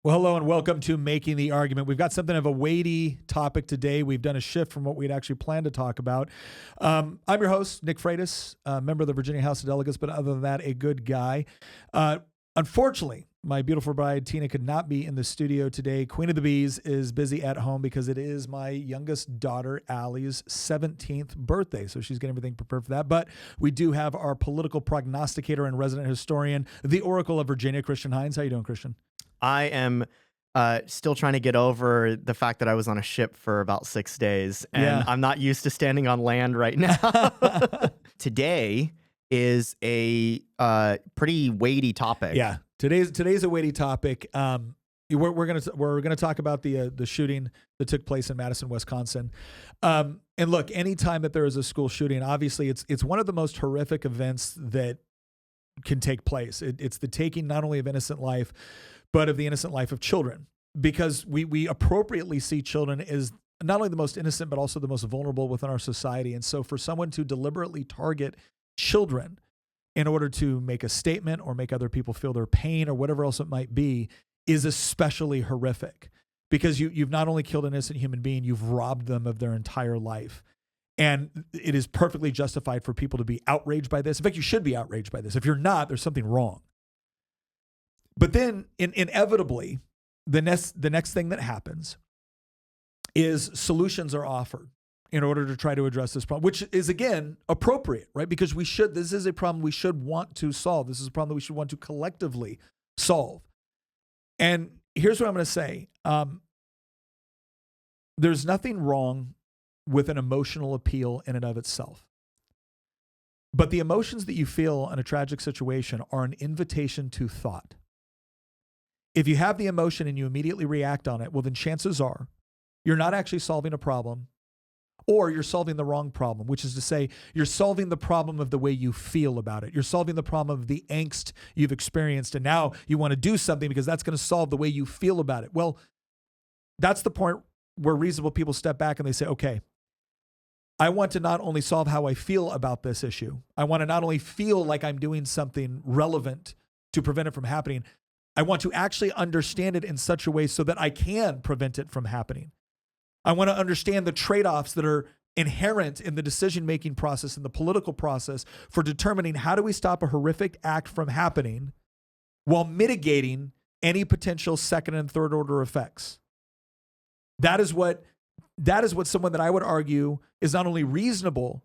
Well, hello and welcome to Making the Argument. We've got something of a weighty topic today. We've done a shift from what we'd actually planned to talk about. I'm your host, Nick Freitas, a member of the Virginia House of Delegates, but other than that, a good guy. Unfortunately, my beautiful bride, Tina, could not be in the studio today. Queen of the Bees is busy at home because it is my youngest daughter, Allie's 17th birthday. So she's getting everything prepared for that. But we do have our political prognosticator and resident historian, the Oracle of Virginia, Christian Hines. How you doing, Christian? I am still trying to get over the fact that I was on a ship for about 6 days, and I'm not used to standing on land right now. Today is a pretty weighty topic. Yeah, today's a weighty topic. We're gonna talk about the shooting that took place in Madison, Wisconsin. And look, anytime that there is a school shooting, obviously it's one of the most horrific events that can take place. It's the taking not only of innocent life, but of the innocent life of children, because we appropriately see children as not only the most innocent, but also the most vulnerable within our society. And so for someone to deliberately target children in order to make a statement or make other people feel their pain or whatever else it might be is especially horrific, because you've not only killed an innocent human being, you've robbed them of their entire life. And it is perfectly justified for people to be outraged by this. In fact, you should be outraged by this. If you're not, there's something wrong. But then inevitably, the next thing that happens is solutions are offered in order to try to address this problem, which is, again, appropriate, right? Because this is a problem we should want to solve. This is a problem that we should want to collectively solve. And here's what I'm going to say. There's nothing wrong with an emotional appeal in and of itself. But the emotions that you feel in a tragic situation are an invitation to thought. If you have the emotion and you immediately react on it, well, then chances are you're not actually solving a problem, or you're solving the wrong problem, which is to say you're solving the problem of the way you feel about it. You're solving the problem of the angst you've experienced, and now you want to do something because that's going to solve the way you feel about it. Well, that's the point where reasonable people step back and they say, okay, I want to not only solve how I feel about this issue, I want to not only feel like I'm doing something relevant to prevent it from happening, I want to actually understand it in such a way so that I can prevent it from happening. I want to understand the trade-offs that are inherent in the decision-making process and the political process for determining how do we stop a horrific act from happening while mitigating any potential second and third order effects. That is what someone that I would argue is not only reasonable,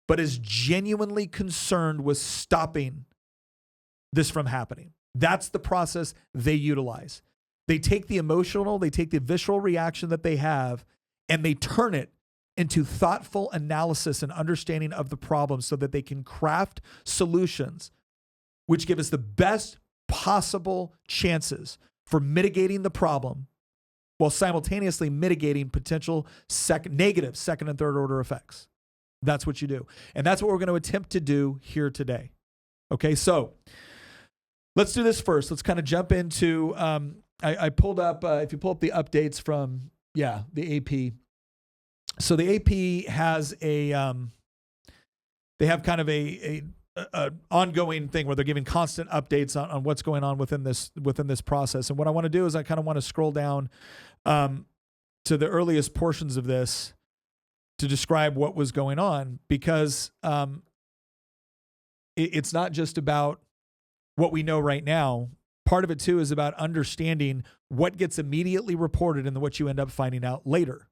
but is genuinely concerned with stopping this from happening. That's the process they utilize. They take the emotional, they take the visceral reaction that they have, and they turn it into thoughtful analysis and understanding of the problem so that they can craft solutions which give us the best possible chances for mitigating the problem while simultaneously mitigating potential negative second and third order effects. That's what you do. And that's what we're going to attempt to do here today. Okay, so let's do this first. Let's kind of jump into, I pulled up, if you pull up the updates from, the AP. So the AP has they have kind of a ongoing thing where they're giving constant updates on what's going on within this process. And what I want to do is I kind of want to scroll down to the earliest portions of this to describe what was going on, because it's not just about what we know right now. Part of it too is about understanding what gets immediately reported and what you end up finding out later.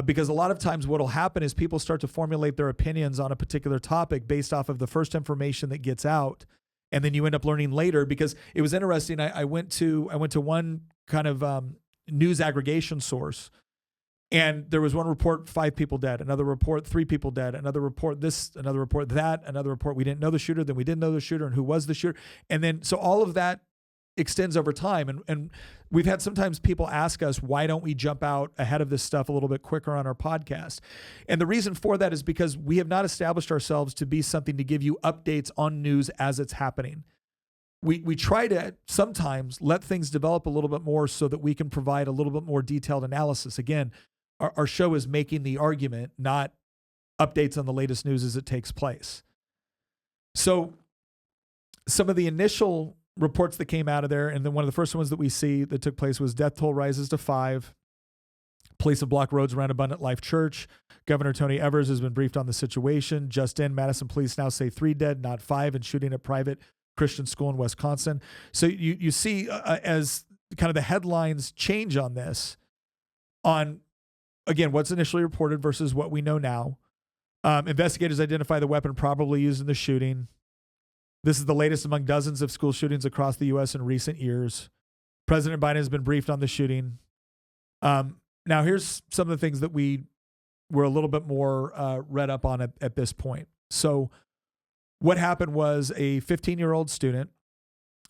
Because a lot of times what will happen is people start to formulate their opinions on a particular topic based off of the first information that gets out. And then you end up learning later, because it was interesting. I went to one kind of news aggregation source, and there was one report, 5 people dead, another report, 3 people dead, another report this, another report that, another report we didn't know the shooter, then we didn't know the shooter and who was the shooter. And then so all of that extends over time. And we've had sometimes people ask us, why don't we jump out ahead of this stuff a little bit quicker on our podcast? And the reason for that is because we have not established ourselves to be something to give you updates on news as it's happening. We try to sometimes let things develop a little bit more so that we can provide a little bit more detailed analysis. Again, our show is making the argument, not updates on the latest news as it takes place. So some of the initial reports that came out of there. And then one of the first ones that we see that took place was death toll rises to 5. Police have blocked roads around Abundant Life Church. Governor Tony Evers has been briefed on the situation. Just in, Madison police now say 3 dead, not 5, and shooting at private Christian school in Wisconsin. So you see as kind of the headlines change on this, on, again, what's initially reported versus what we know now. Investigators identify the weapon probably used in the shooting. This is the latest among dozens of school shootings across the U.S. in recent years. President Biden has been briefed on the shooting. Now, here's some of the things that we were a little bit more read up on at this point. So what happened was a 15-year-old student.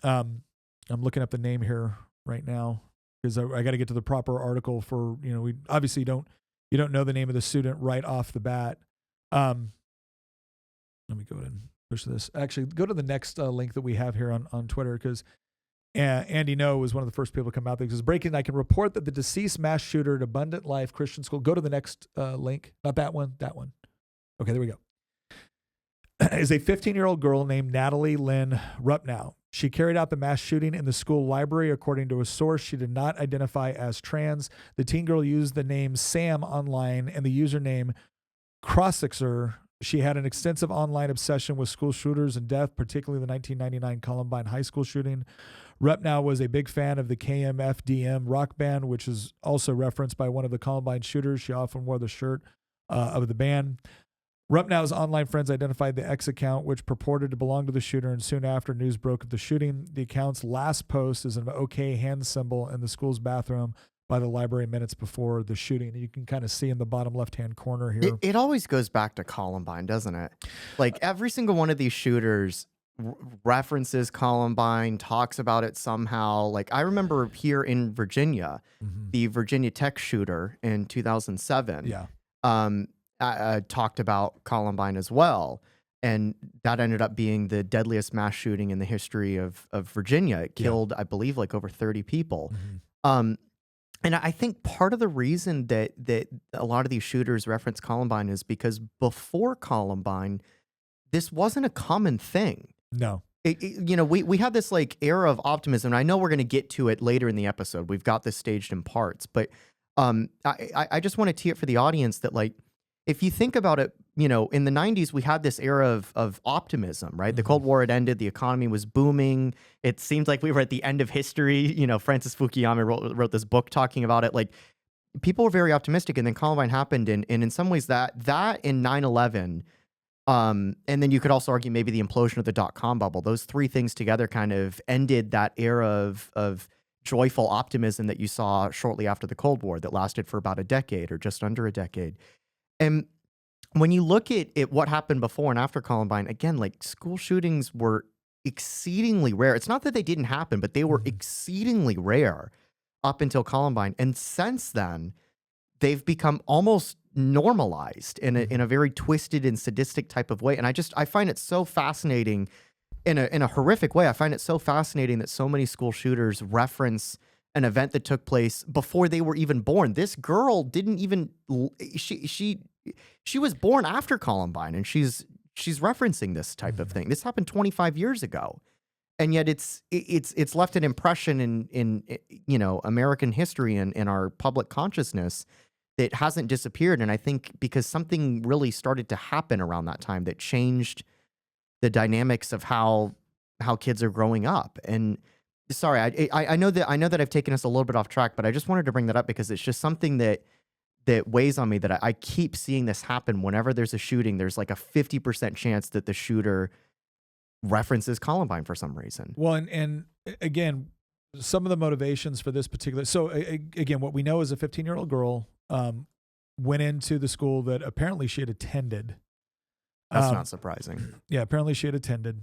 I'm looking up the name here right now because I got to get to the proper article for, we obviously you don't know the name of the student right off the bat. Let me go ahead and push this. Actually, go to the next link that we have here on Twitter, because Andy No was one of the first people to come out there. He says, breaking, I can report that the deceased mass shooter at Abundant Life Christian School. Go to the next link. Not that one, that one. Okay, there we go. Is a 15-year-old girl named Natalie Lynn Rupnow. She carried out the mass shooting in the school library, according to a source she did not identify as trans. The teen girl used the name Sam online and the username Crossixer. She had an extensive online obsession with school shooters and death, particularly the 1999 Columbine high school shooting. Rupnow was a big fan of the KMFDM rock band, which is also referenced by one of the Columbine shooters. She often wore the shirt of the band. Rupnow's online friends identified the X account, which purported to belong to the shooter, and soon after news broke of the shooting. The account's last post is an OK hand symbol in the school's bathroom by the library minutes before the shooting. You can kind of see in the bottom left-hand corner here. It always goes back to Columbine, doesn't it? Like every single one of these shooters references Columbine, talks about it somehow. Like I remember here in Virginia, the Virginia Tech shooter in 2007. Talked about Columbine as well. And that ended up being the deadliest mass shooting in the history of Virginia. It killed, I believe, like over 30 people. And I think part of the reason that a lot of these shooters reference Columbine is because before Columbine, this wasn't a common thing. No. We had this like era of optimism. And I know we're going to get to it later in the episode. We've got this staged in parts. But I just want to tee it for the audience that, like, if you think about it, in the 90s, we had this era of optimism, right? The Cold War had ended. The economy was booming. It seemed like we were at the end of history. Francis Fukuyama wrote this book talking about it. Like, people were very optimistic. And then Columbine happened. And in some ways that in 9/11, and then you could also argue maybe the implosion of the dot-com bubble. Those three things together kind of ended that era of joyful optimism that you saw shortly after the Cold War that lasted for about a decade or just under a decade. And when you look at what happened before and after Columbine, again, like school shootings were exceedingly rare. It's not that they didn't happen, but they were exceedingly rare up until Columbine. And since then, they've become almost normalized in a very twisted and sadistic type of way. And I find it so fascinating in a horrific way. I find it so fascinating that so many school shooters reference an event that took place before they were even born. This girl didn't even, she was born after Columbine, and she's referencing this type of thing. This happened 25 years ago. And yet it's left an impression in American history and in our public consciousness that hasn't disappeared. And I think because something really started to happen around that time that changed the dynamics of how kids are growing up. And sorry, I know that I've taken us a little bit off track, but I just wanted to bring that up because it's just something that weighs on me, that I keep seeing this happen. Whenever there's a shooting, there's like a 50% chance that the shooter references Columbine for some reason. Well, and again, some of the motivations for this particular, so again, what we know is a 15-year-old girl went into the school that apparently she had attended. That's not surprising. Yeah, apparently she had attended.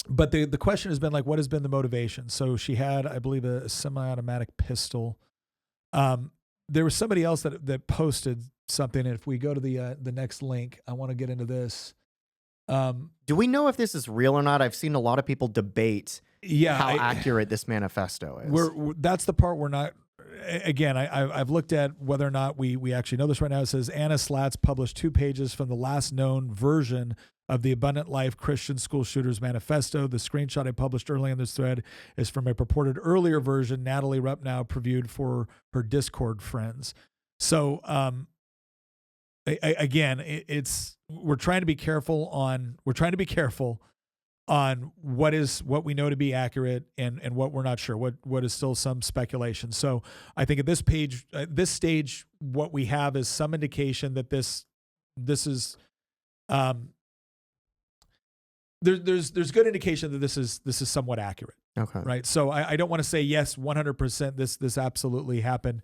But the question has been like, what has been the motivation? So she had, I believe, a semi-automatic pistol. There was somebody else that posted something. And if we go to the next link, I want to get into this. Do we know if this is real or not? I've seen a lot of people debate how accurate this manifesto is. That's the part we're not. Again, I've looked at whether or not we actually know this right now. It says Anna Slatz published 2 pages from the last known version of the Abundant Life Christian School Shooters Manifesto. The screenshot I published early in this thread is from a purported earlier version Natalie Rupnow previewed for her Discord friends. So, again, we're trying to be careful on what we know to be accurate and what we're not sure, what is still some speculation. So I think at this stage, what we have is some indication that this is, there's good indication that this is somewhat accurate. Okay. Right. So I don't want to say yes, 100% this absolutely happened.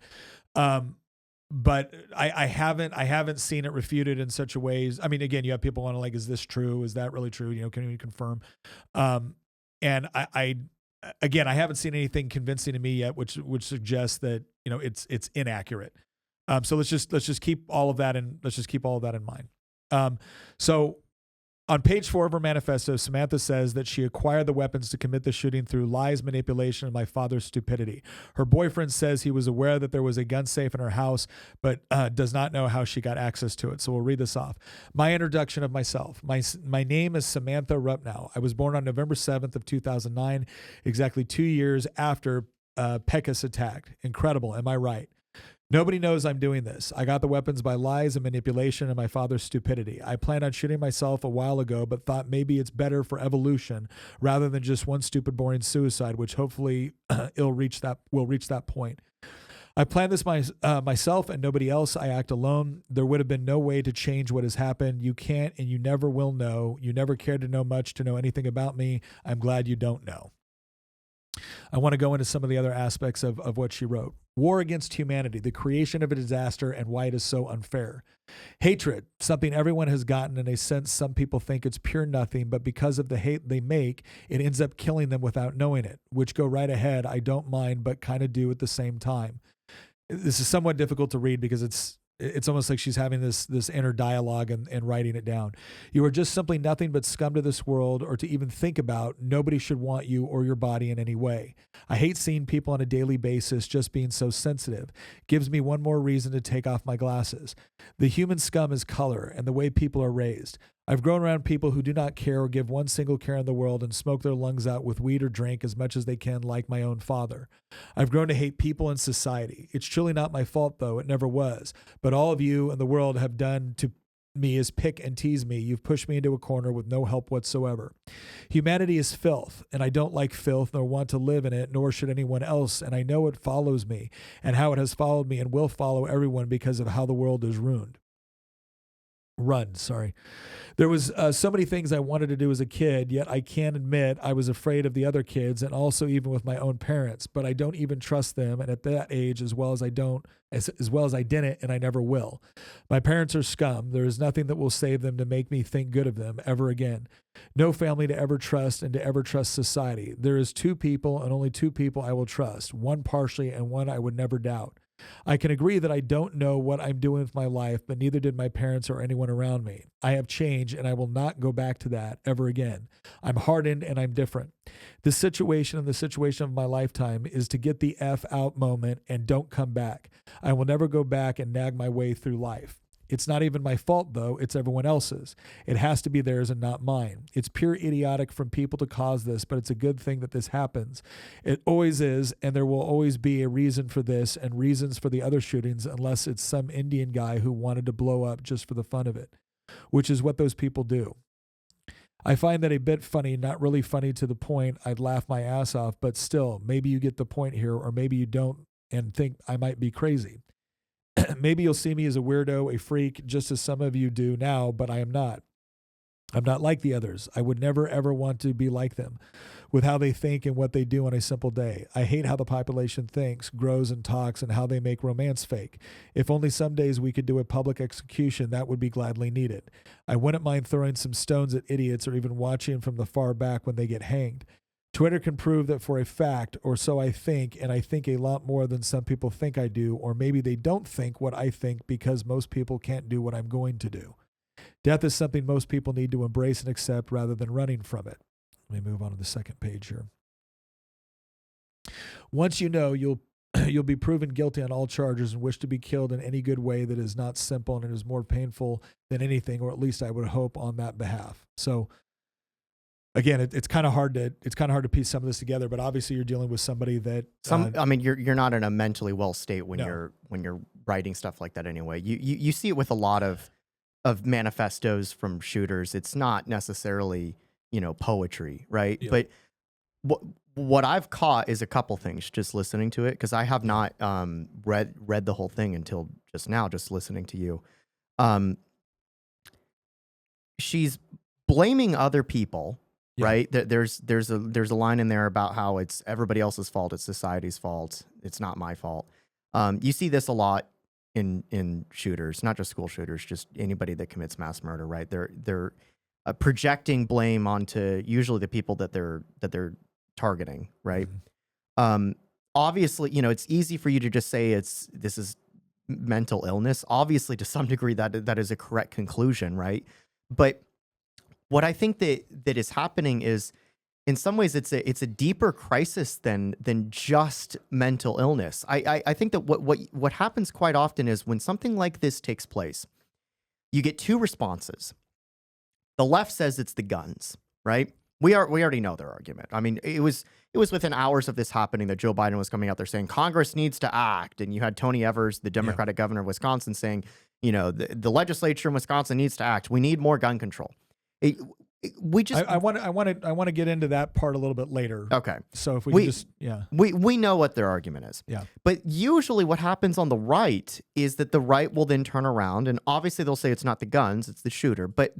But I haven't seen it refuted in such a ways. I mean, again, you have people want to like, is this true? Is that really true? Can you confirm? And I haven't seen anything convincing to me yet, which suggests that, it's inaccurate. So let's just keep all of that in mind. So on page 4 of her manifesto, Samantha says that she acquired the weapons to commit the shooting through lies, manipulation, and my father's stupidity. Her boyfriend says he was aware that there was a gun safe in her house, but does not know how she got access to it. So we'll read this off. My introduction of myself. My name is Samantha Rupnow. I was born on November 7th of 2009, exactly 2 years after Pecos attacked. Incredible. Am I right? Nobody knows I'm doing this. I got the weapons by lies and manipulation and my father's stupidity. I planned on shooting myself a while ago, but thought maybe it's better for evolution rather than just one stupid, boring suicide, which hopefully will reach that point. I planned this myself and nobody else. I act alone. There would have been no way to change what has happened. You can't and you never will know. You never cared to know much to know anything about me. I'm glad you don't know. I want to go into some of the other aspects of what she wrote. War against humanity, the creation of a disaster and why it is so unfair. Hatred, something everyone has gotten in a sense some people think it's pure nothing, but because of the hate they make, it ends up killing them without knowing it, which go right ahead. I don't mind, but kind of do at the same time. This is somewhat difficult to read because it's almost like she's having this inner dialogue and writing it down. You are just simply nothing but scum to this world or to even think about. Nobody should want you or your body in any way. I hate seeing people on a daily basis just being so sensitive. Gives me one more reason to take off my glasses. The human scum is color and the way people are raised. I've grown around people who do not care or give one single care in the world and smoke their lungs out with weed or drink as much as they can, like my own father. I've grown to hate people and society. It's truly not my fault, though. It never was. But all of you and the world have done to me is pick and tease me. You've pushed me into a corner with no help whatsoever. Humanity is filth, and I don't like filth nor want to live in it, nor should anyone else, and I know it follows me and how it has followed me and will follow everyone because of how the world is ruined. There was so many things I wanted to do as a kid, yet I can't admit I was afraid of the other kids and also even with my own parents, but I don't even trust them. And at that age, as well as I didn't, and I never will. My parents are scum. There is nothing that will save them to make me think good of them ever again. No family to ever trust and to ever trust society. There is 2 people and only 2 people I will trust, one partially and one I would never doubt. I can agree that I don't know what I'm doing with my life, but neither did my parents or anyone around me. I have changed and I will not go back to that ever again. I'm hardened and I'm different. This situation and the situation of my lifetime is to get the F out moment and don't come back. I will never go back and nag my way through life. It's not even my fault, though. It's everyone else's. It has to be theirs and not mine. It's pure idiotic from people to cause this, but it's a good thing that this happens. It always is, and there will always be a reason for this and reasons for the other shootings unless it's some Indian guy who wanted to blow up just for the fun of it, which is what those people do. I find that a bit funny, not really funny to the point I'd laugh my ass off, but still, maybe you get the point here, or maybe you don't and think I might be crazy. Maybe you'll see me as a weirdo, a freak, just as some of you do now, but I am not. I'm not like the others. I would never, ever want to be like them with how they think and what they do on a simple day. I hate how the population thinks, grows, and talks, and how they make romance fake. If only some days we could do a public execution, that would be gladly needed. I wouldn't mind throwing some stones at idiots or even watching from the far back when they get hanged. Twitter can prove that for a fact, or so I think, and I think a lot more than some people think I do, or maybe they don't think what I think because most people can't do what I'm going to do. Death is something most people need to embrace and accept rather than running from it. Let me move on to the second page here. Once you know, you'll you'll be proven guilty on all charges and wish to be killed in any good way that is not simple and is more painful than anything, or at least I would hope on that behalf. So again, it's kind of hard to piece some of this together, but obviously you're dealing with somebody that I mean, you're not in a mentally well state when No. you're writing stuff like that anyway. You see it with a lot of manifestos from shooters. It's not necessarily, poetry, right? Yeah. But what I've caught is a couple things just listening to it, because I have not read the whole thing until just now, just listening to you. She's blaming other people. Yeah. Right. There's a line in there about how it's everybody else's fault. It's society's fault. It's not my fault. You see this a lot in shooters, not just school shooters, just anybody that commits mass murder. Right. They're projecting blame onto usually the people that they're targeting. Right. Mm-hmm. Obviously, it's easy for you to just say this is mental illness. Obviously, to some degree, that is a correct conclusion. Right. But what I think that is happening is, in some ways, it's a deeper crisis than just mental illness. I think that what happens quite often is when something like this takes place, you get two responses. The left says it's the guns, right? We already know their argument. I mean, it was within hours of this happening that Joe Biden was coming out there saying Congress needs to act, and you had Tony Evers, the Democratic governor of Wisconsin, saying, the legislature in Wisconsin needs to act. We need more gun control. I want to get into that part a little bit later. Okay. So if we know what their argument is. Yeah. But usually what happens on the right is that the right will then turn around, and obviously they'll say it's not the guns, it's the shooter. But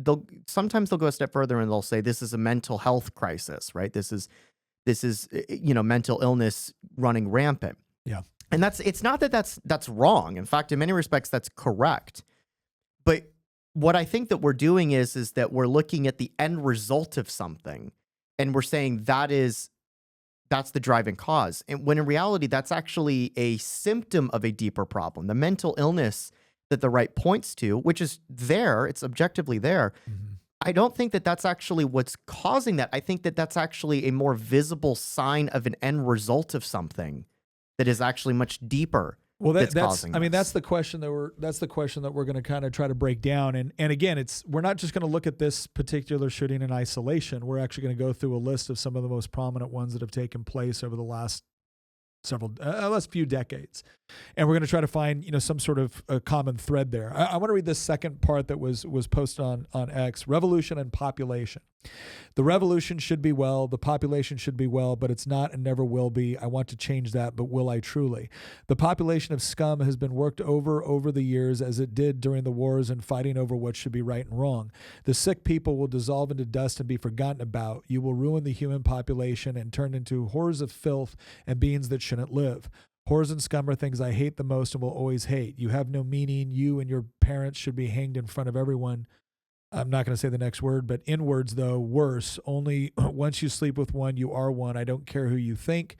sometimes they'll go a step further and they'll say this is a mental health crisis, right? This is mental illness running rampant. Yeah. And it's not that that's wrong. In fact, in many respects, that's correct. But what I think that we're doing is that we're looking at the end result of something, and we're saying that's the driving cause. And when in reality, that's actually a symptom of a deeper problem. The mental illness that the right points to, which is there, it's objectively there. Mm-hmm. I don't think that that's actually what's causing that. I think that that's actually a more visible sign of an end result of something that is actually much deeper. Well, that's the question that we're going to kind of try to break down. And again, we're not just going to look at this particular shooting in isolation. We're actually going to go through a list of some of the most prominent ones that have taken place over the last few decades. And we're going to try to find, some sort of a common thread there. I want to read this second part that was posted on X: revolution and population. The revolution should be well, the population should be well, but it's not and never will be. I want to change that, but will I truly? The population of scum has been worked over the years, as it did during the wars and fighting over what should be right and wrong. The sick people will dissolve into dust and be forgotten about. You will ruin the human population and turn into horrors of filth and beings that shouldn't live. Whores and scum are things I hate the most and will always hate. You have no meaning. You and your parents should be hanged in front of everyone. I'm not going to say the next word, but in words, though, worse. Only once you sleep with one, you are one. I don't care who you think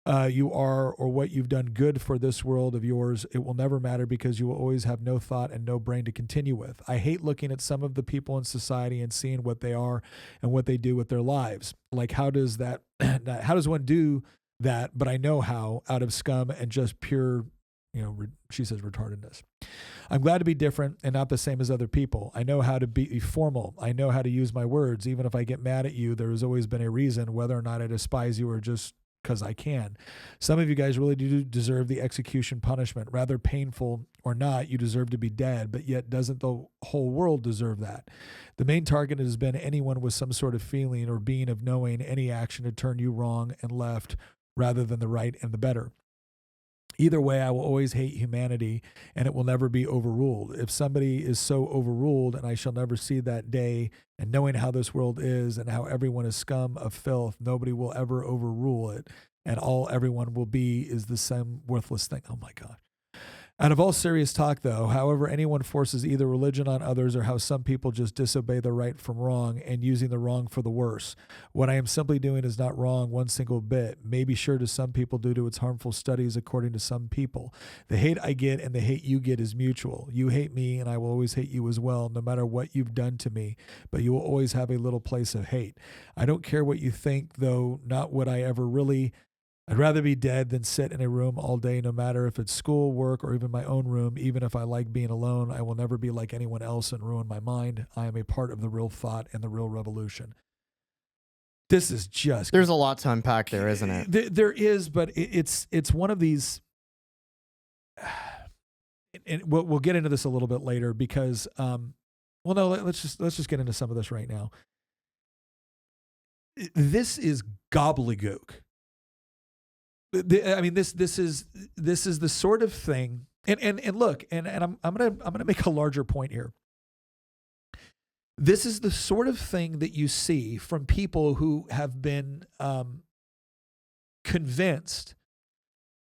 you are or what you've done good for this world of yours. It will never matter because you will always have no thought and no brain to continue with. I hate looking at some of the people in society and seeing what they are and what they do with their lives. Like, how does one do that? But I know how, out of scum and just pure, she says retardedness. I'm glad to be different and not the same as other people. I know how to be formal. I know how to use my words. Even if I get mad at you, there has always been a reason, whether or not I despise you or just because I can. Some of you guys really do deserve the execution punishment. Rather painful or not, you deserve to be dead, but yet doesn't the whole world deserve that? The main target has been anyone with some sort of feeling or being of knowing any action to turn you wrong and left rather than the right and the better. Either way, I will always hate humanity, and it will never be overruled. If somebody is so overruled, and I shall never see that day, and knowing how this world is and how everyone is scum of filth, nobody will ever overrule it, and all everyone will be is the same worthless thing. Oh my God. Out of all serious talk, though, however anyone forces either religion on others or how some people just disobey the right from wrong and using the wrong for the worse. What I am simply doing is not wrong one single bit, maybe sure to some people due to its harmful studies according to some people. The hate I get and the hate you get is mutual. You hate me and I will always hate you as well, no matter what you've done to me, but you will always have a little place of hate. I don't care what you think, though, not what I ever really I'd rather be dead than sit in a room all day, no matter if it's school, work, or even my own room. Even if I like being alone, I will never be like anyone else and ruin my mind. I am a part of the real thought and the real revolution. This is just... There's a lot to unpack there, isn't it? There is, but it's one of these... And we'll get into this a little bit later because, let's just get into some of this right now. This is gobbledygook. This is the sort of thing, and look, and I'm gonna make a larger point here. This is the sort of thing that you see from people who have been convinced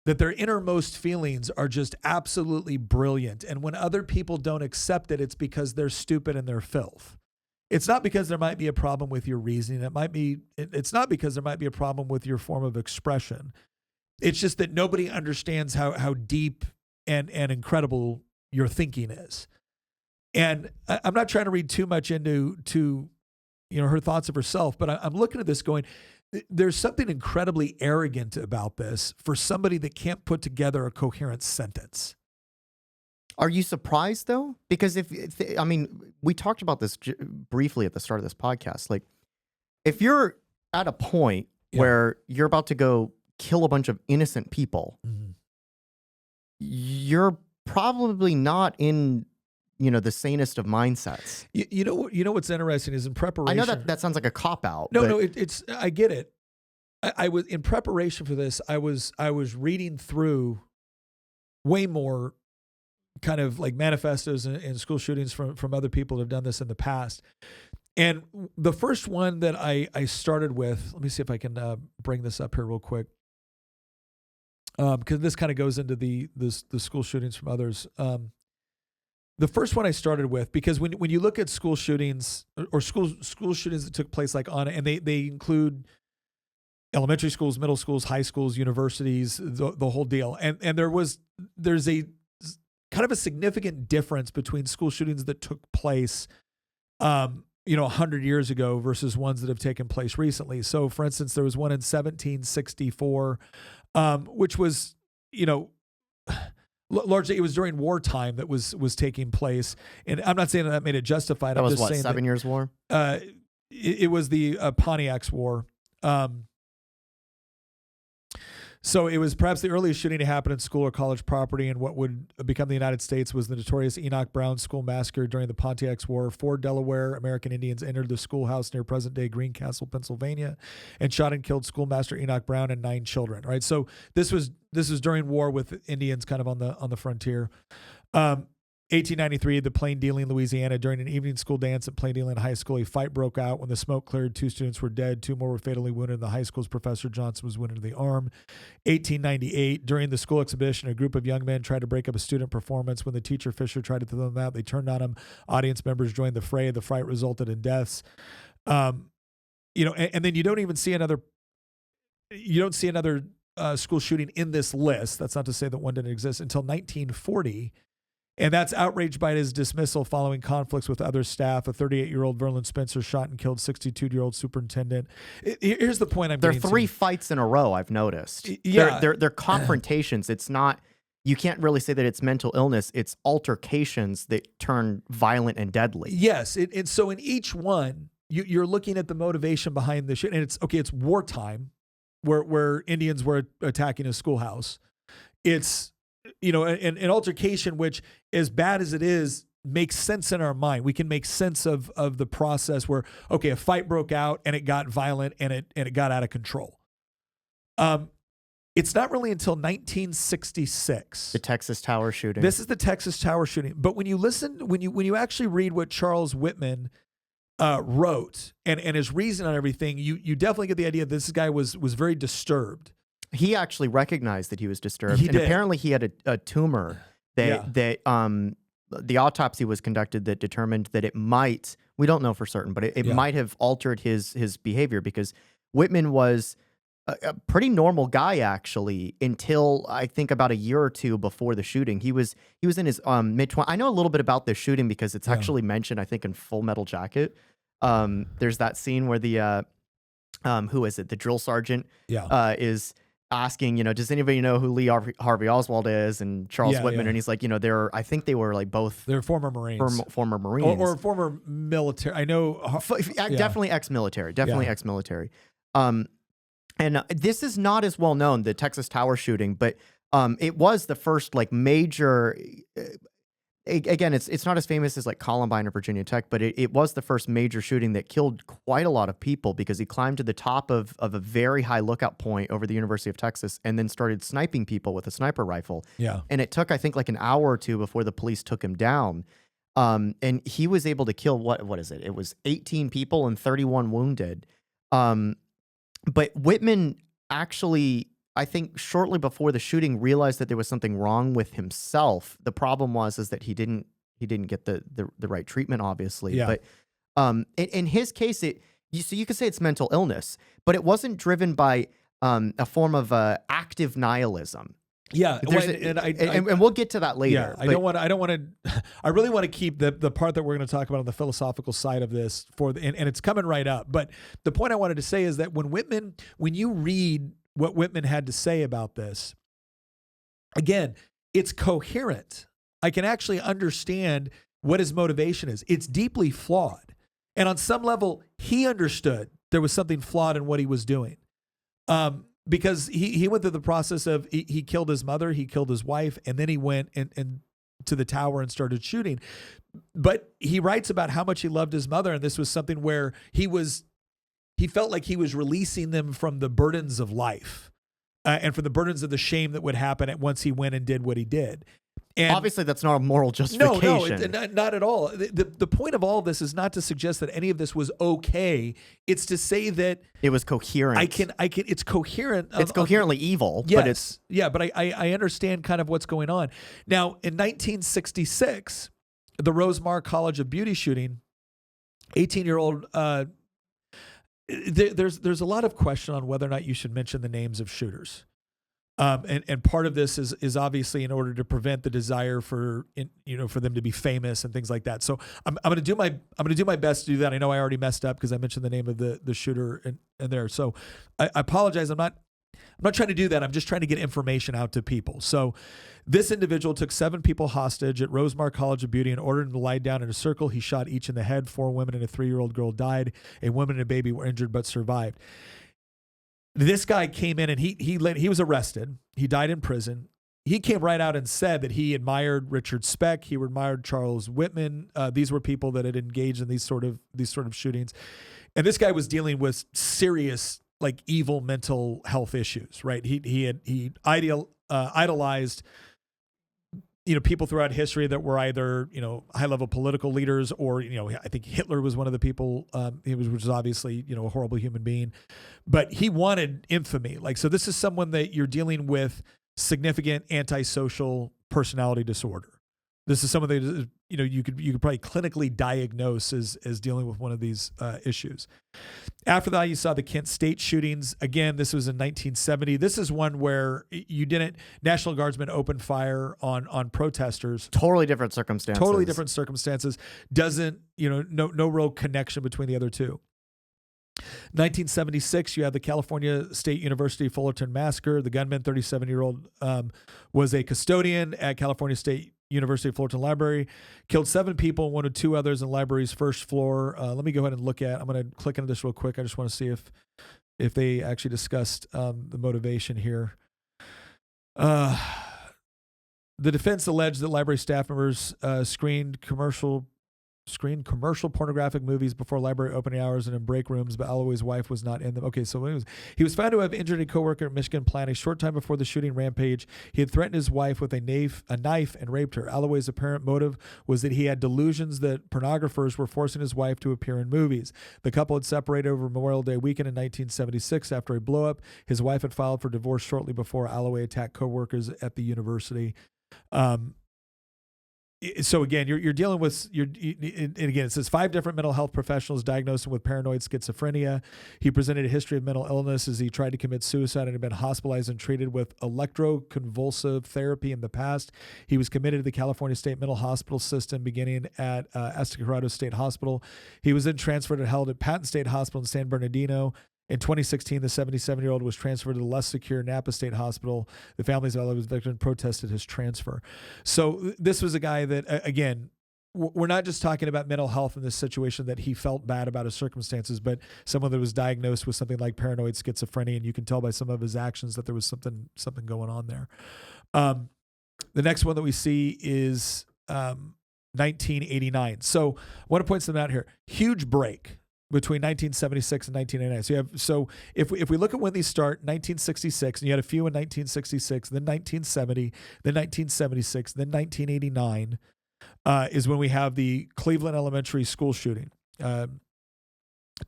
that their innermost feelings are just absolutely brilliant, and when other people don't accept it, it's because they're stupid and they're filth. It's not because there might be a problem with your reasoning. It's not because there might be a problem with your form of expression. It's just that nobody understands how deep and incredible your thinking is. And I'm not trying to read too much into her thoughts of herself, but I'm looking at this going, there's something incredibly arrogant about this for somebody that can't put together a coherent sentence. Are you surprised though? Because we talked about this briefly at the start of this podcast. Like, if you're at a point where you're about to go kill a bunch of innocent people, you're probably not in, the sanest of mindsets. You know what's interesting is in preparation. I know that sounds like a cop out. No, it's I get it. I was in preparation for this. I was reading through way more kind of like manifestos and school shootings from other people that have done this in the past. And the first one that I started with, let me see if I can bring this up here real quick. Because this kind of goes into the school shootings from others. The first one I started with, because when you look at school shootings or school shootings that took place and they include elementary schools, middle schools, high schools, universities, the whole deal. And there's a kind of a significant difference between school shootings that took place 100 years ago versus ones that have taken place recently. So for instance, there was one in 1764, which was, largely it was during wartime that was taking place. And I'm not saying that made it justified. That I'm was just saying 7 Years' War? It was the Pontiac's War. So it was perhaps the earliest shooting to happen in school or college property, and what would become the United States was the notorious Enoch Brown School Massacre during the Pontiac's War. 4 Delaware American Indians entered the schoolhouse near present-day Greencastle, Pennsylvania, and shot and killed schoolmaster Enoch Brown and 9 children. Right, so this was during war with Indians, kind of on the frontier. 1893, the Plain Dealing, Louisiana. During an evening school dance at Plain Dealing High School, a fight broke out. When the smoke cleared, 2 students were dead. 2 more were fatally wounded. The high school's Professor Johnson was wounded in the arm. 1898, during the school exhibition, a group of young men tried to break up a student performance. When the teacher Fisher tried to throw them out, they turned on him. Audience members joined the fray. The fight resulted in deaths. And then you don't even see another. You don't see another school shooting in this list. That's not to say that one didn't exist until 1940. And that's outraged by his dismissal following conflicts with other staff. A 38-year-old Verlin Spencer shot and killed 62-year-old superintendent. Here's the point I'm There are getting 3 to. fights in a row, I've noticed. Yeah. They're confrontations. It's not, you can't really say that it's mental illness. It's altercations that turn violent and deadly. Yes. And so in each one, you're looking at the motivation behind the shit. And it's wartime where Indians were attacking a schoolhouse. It's, an altercation, which, as bad as it is, makes sense in our mind. We can make sense of the process where, okay, a fight broke out and it got violent and it got out of control. It's not really until 1966. The Texas Tower shooting. This is the Texas Tower shooting. But when you actually read what Charles Whitman wrote and his reason on everything, you definitely get the idea that this guy was very disturbed. He actually recognized that he was disturbed. He did. Apparently he had a tumor that the autopsy was conducted that determined that it might, we don't know for certain, but it might have altered his behavior, because Whitman was a pretty normal guy actually until I think about a year or two before the shooting. He was in his mid-20s. I know a little bit about this shooting because it's actually mentioned, I think, in Full Metal Jacket. There's that scene where the who is it? The drill sergeant is asking, does anybody know who Lee Harvey Oswald is and Charles Yeah, Whitman? yeah. And he's like, I think they were like both They're former Marines. former Marines. Or former military. I know. Definitely ex-military. Definitely Yeah. ex-military. And this is not as well known, the Texas Tower shooting, but it was the first like major. Again, it's not as famous as like Columbine or Virginia Tech, but it was the first major shooting that killed quite a lot of people because he climbed to the top of a very high lookout point over the University of Texas and then started sniping people with a sniper rifle. Yeah. And it took, I think, like an hour or two before the police took him down. And he was able to kill what is it? It was 18 people and 31 wounded. But Whitman actually, I think shortly before the shooting, realized that there was something wrong with himself. The problem was that he didn't get the right treatment, obviously. Yeah. But in his case, so you could say it's mental illness, but it wasn't driven by a form of active nihilism. Yeah, and we'll get to that later. Yeah, I don't want to. I really want to keep the part that we're going to talk about on the philosophical side of this and it's coming right up. But the point I wanted to say is that when you read what Whitman had to say about this, again, it's coherent. I can actually understand what his motivation is. It's deeply flawed, and on some level, he understood there was something flawed in what he was doing. Because he went through the process of he killed his mother, he killed his wife, and then he went and to the tower and started shooting. But he writes about how much he loved his mother, and this was something where he felt like he was releasing them from the burdens of life and from the burdens of the shame that would happen once he went and did what he did. And obviously, that's not a moral justification. No, not at all. The point of all of this is not to suggest that any of this was okay. It's to say that it was coherent. It's coherent. It's coherently evil. Yes. But I understand kind of what's going on. Now, in 1966, the Rosemar College of Beauty shooting, 18-year-old. There's a lot of question on whether or not you should mention the names of shooters. And part of this is obviously in order to prevent the desire for them to be famous and things like that. So I'm going to do my best to do that. I know I already messed up because I mentioned the name of the shooter and there. So I apologize. I'm not trying to do that. I'm just trying to get information out to people. So this individual took 7 people hostage at Rosemar College of Beauty and ordered them to lie down in a circle. He shot each in the head. 4 women and a 3-year-old girl died. A woman and a baby were injured but survived. This guy came in and he was arrested. He died in prison. He came right out and said that he admired Richard Speck. He admired Charles Whitman. These were people that had engaged in these sort of shootings. And this guy was dealing with serious, like, evil mental health issues, right? He idolized people throughout history that were either, high-level political leaders or, I think Hitler was one of the people, which was obviously, a horrible human being. But he wanted infamy. Like, so this is someone that you're dealing with significant antisocial personality disorder. This is someone that, you could probably clinically diagnose as dealing with one of these issues. After that, you saw the Kent State shootings. Again, this was in 1970. This is one where National Guardsmen opened fire on protesters. Totally different circumstances. Doesn't, no real connection between the other two. 1976, you have the California State University Fullerton massacre. The gunman, 37-year-old, was a custodian at California State University Fullerton Library, killed 7 people and wounded 2 others in the library's first floor. Let me go ahead and I'm going to click into this real quick. I just want to see if they actually discussed the motivation here. The defense alleged that library staff members screened commercial pornographic movies before library opening hours and in break rooms, but Alloway's wife was not in them. Okay, so he was found to have injured a coworker at Michigan Plant a short time before the shooting rampage. He had threatened his wife with a knife and raped her. Alloway's apparent motive was that he had delusions that pornographers were forcing his wife to appear in movies. The couple had separated over Memorial Day weekend in 1976 after a blowup. His wife had filed for divorce shortly before Alloway attacked coworkers at the university. So again, you're dealing with and again, it says 5 different mental health professionals diagnosed him with paranoid schizophrenia. He presented a history of mental illness as he tried to commit suicide and had been hospitalized and treated with electroconvulsive therapy in the past. He was committed to the California State Mental Hospital System beginning at Estacado State Hospital. He was then transferred and held at Patton State Hospital in San Bernardino. In 2016, the 77-year-old was transferred to the less secure Napa State Hospital. The families of his victim protested his transfer. So this was a guy that, again, we're not just talking about mental health in this situation, that he felt bad about his circumstances, but someone that was diagnosed with something like paranoid schizophrenia, and you can tell by some of his actions that there was something going on there. The next one that we see is 1989. So I want to point something out here. Huge break between 1976 and 1989. So if we look at when these start, 1966, and you had a few in 1966, then 1970, then 1976, then 1989 is when we have the Cleveland Elementary School shooting.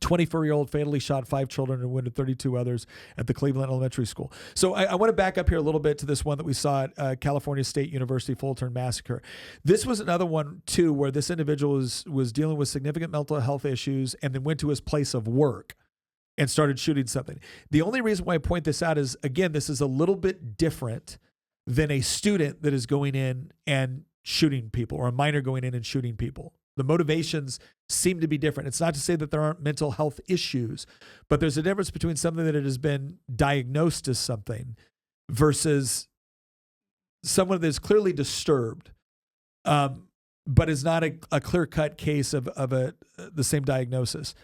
24-year-old fatally shot 5 children and wounded 32 others at the Cleveland Elementary School. So I want to back up here a little bit to this one that we saw at California State University Fulton Massacre. This was another one, too, where this individual was dealing with significant mental health issues and then went to his place of work and started shooting something. The only reason why I point this out is, again, this is a little bit different than a student that is going in and shooting people, or a minor going in and shooting people. The motivations seem to be different. It's not to say that there aren't mental health issues, but there's a difference between something that has been diagnosed as something versus someone that is clearly disturbed, but is not a clear-cut case of the same diagnosis.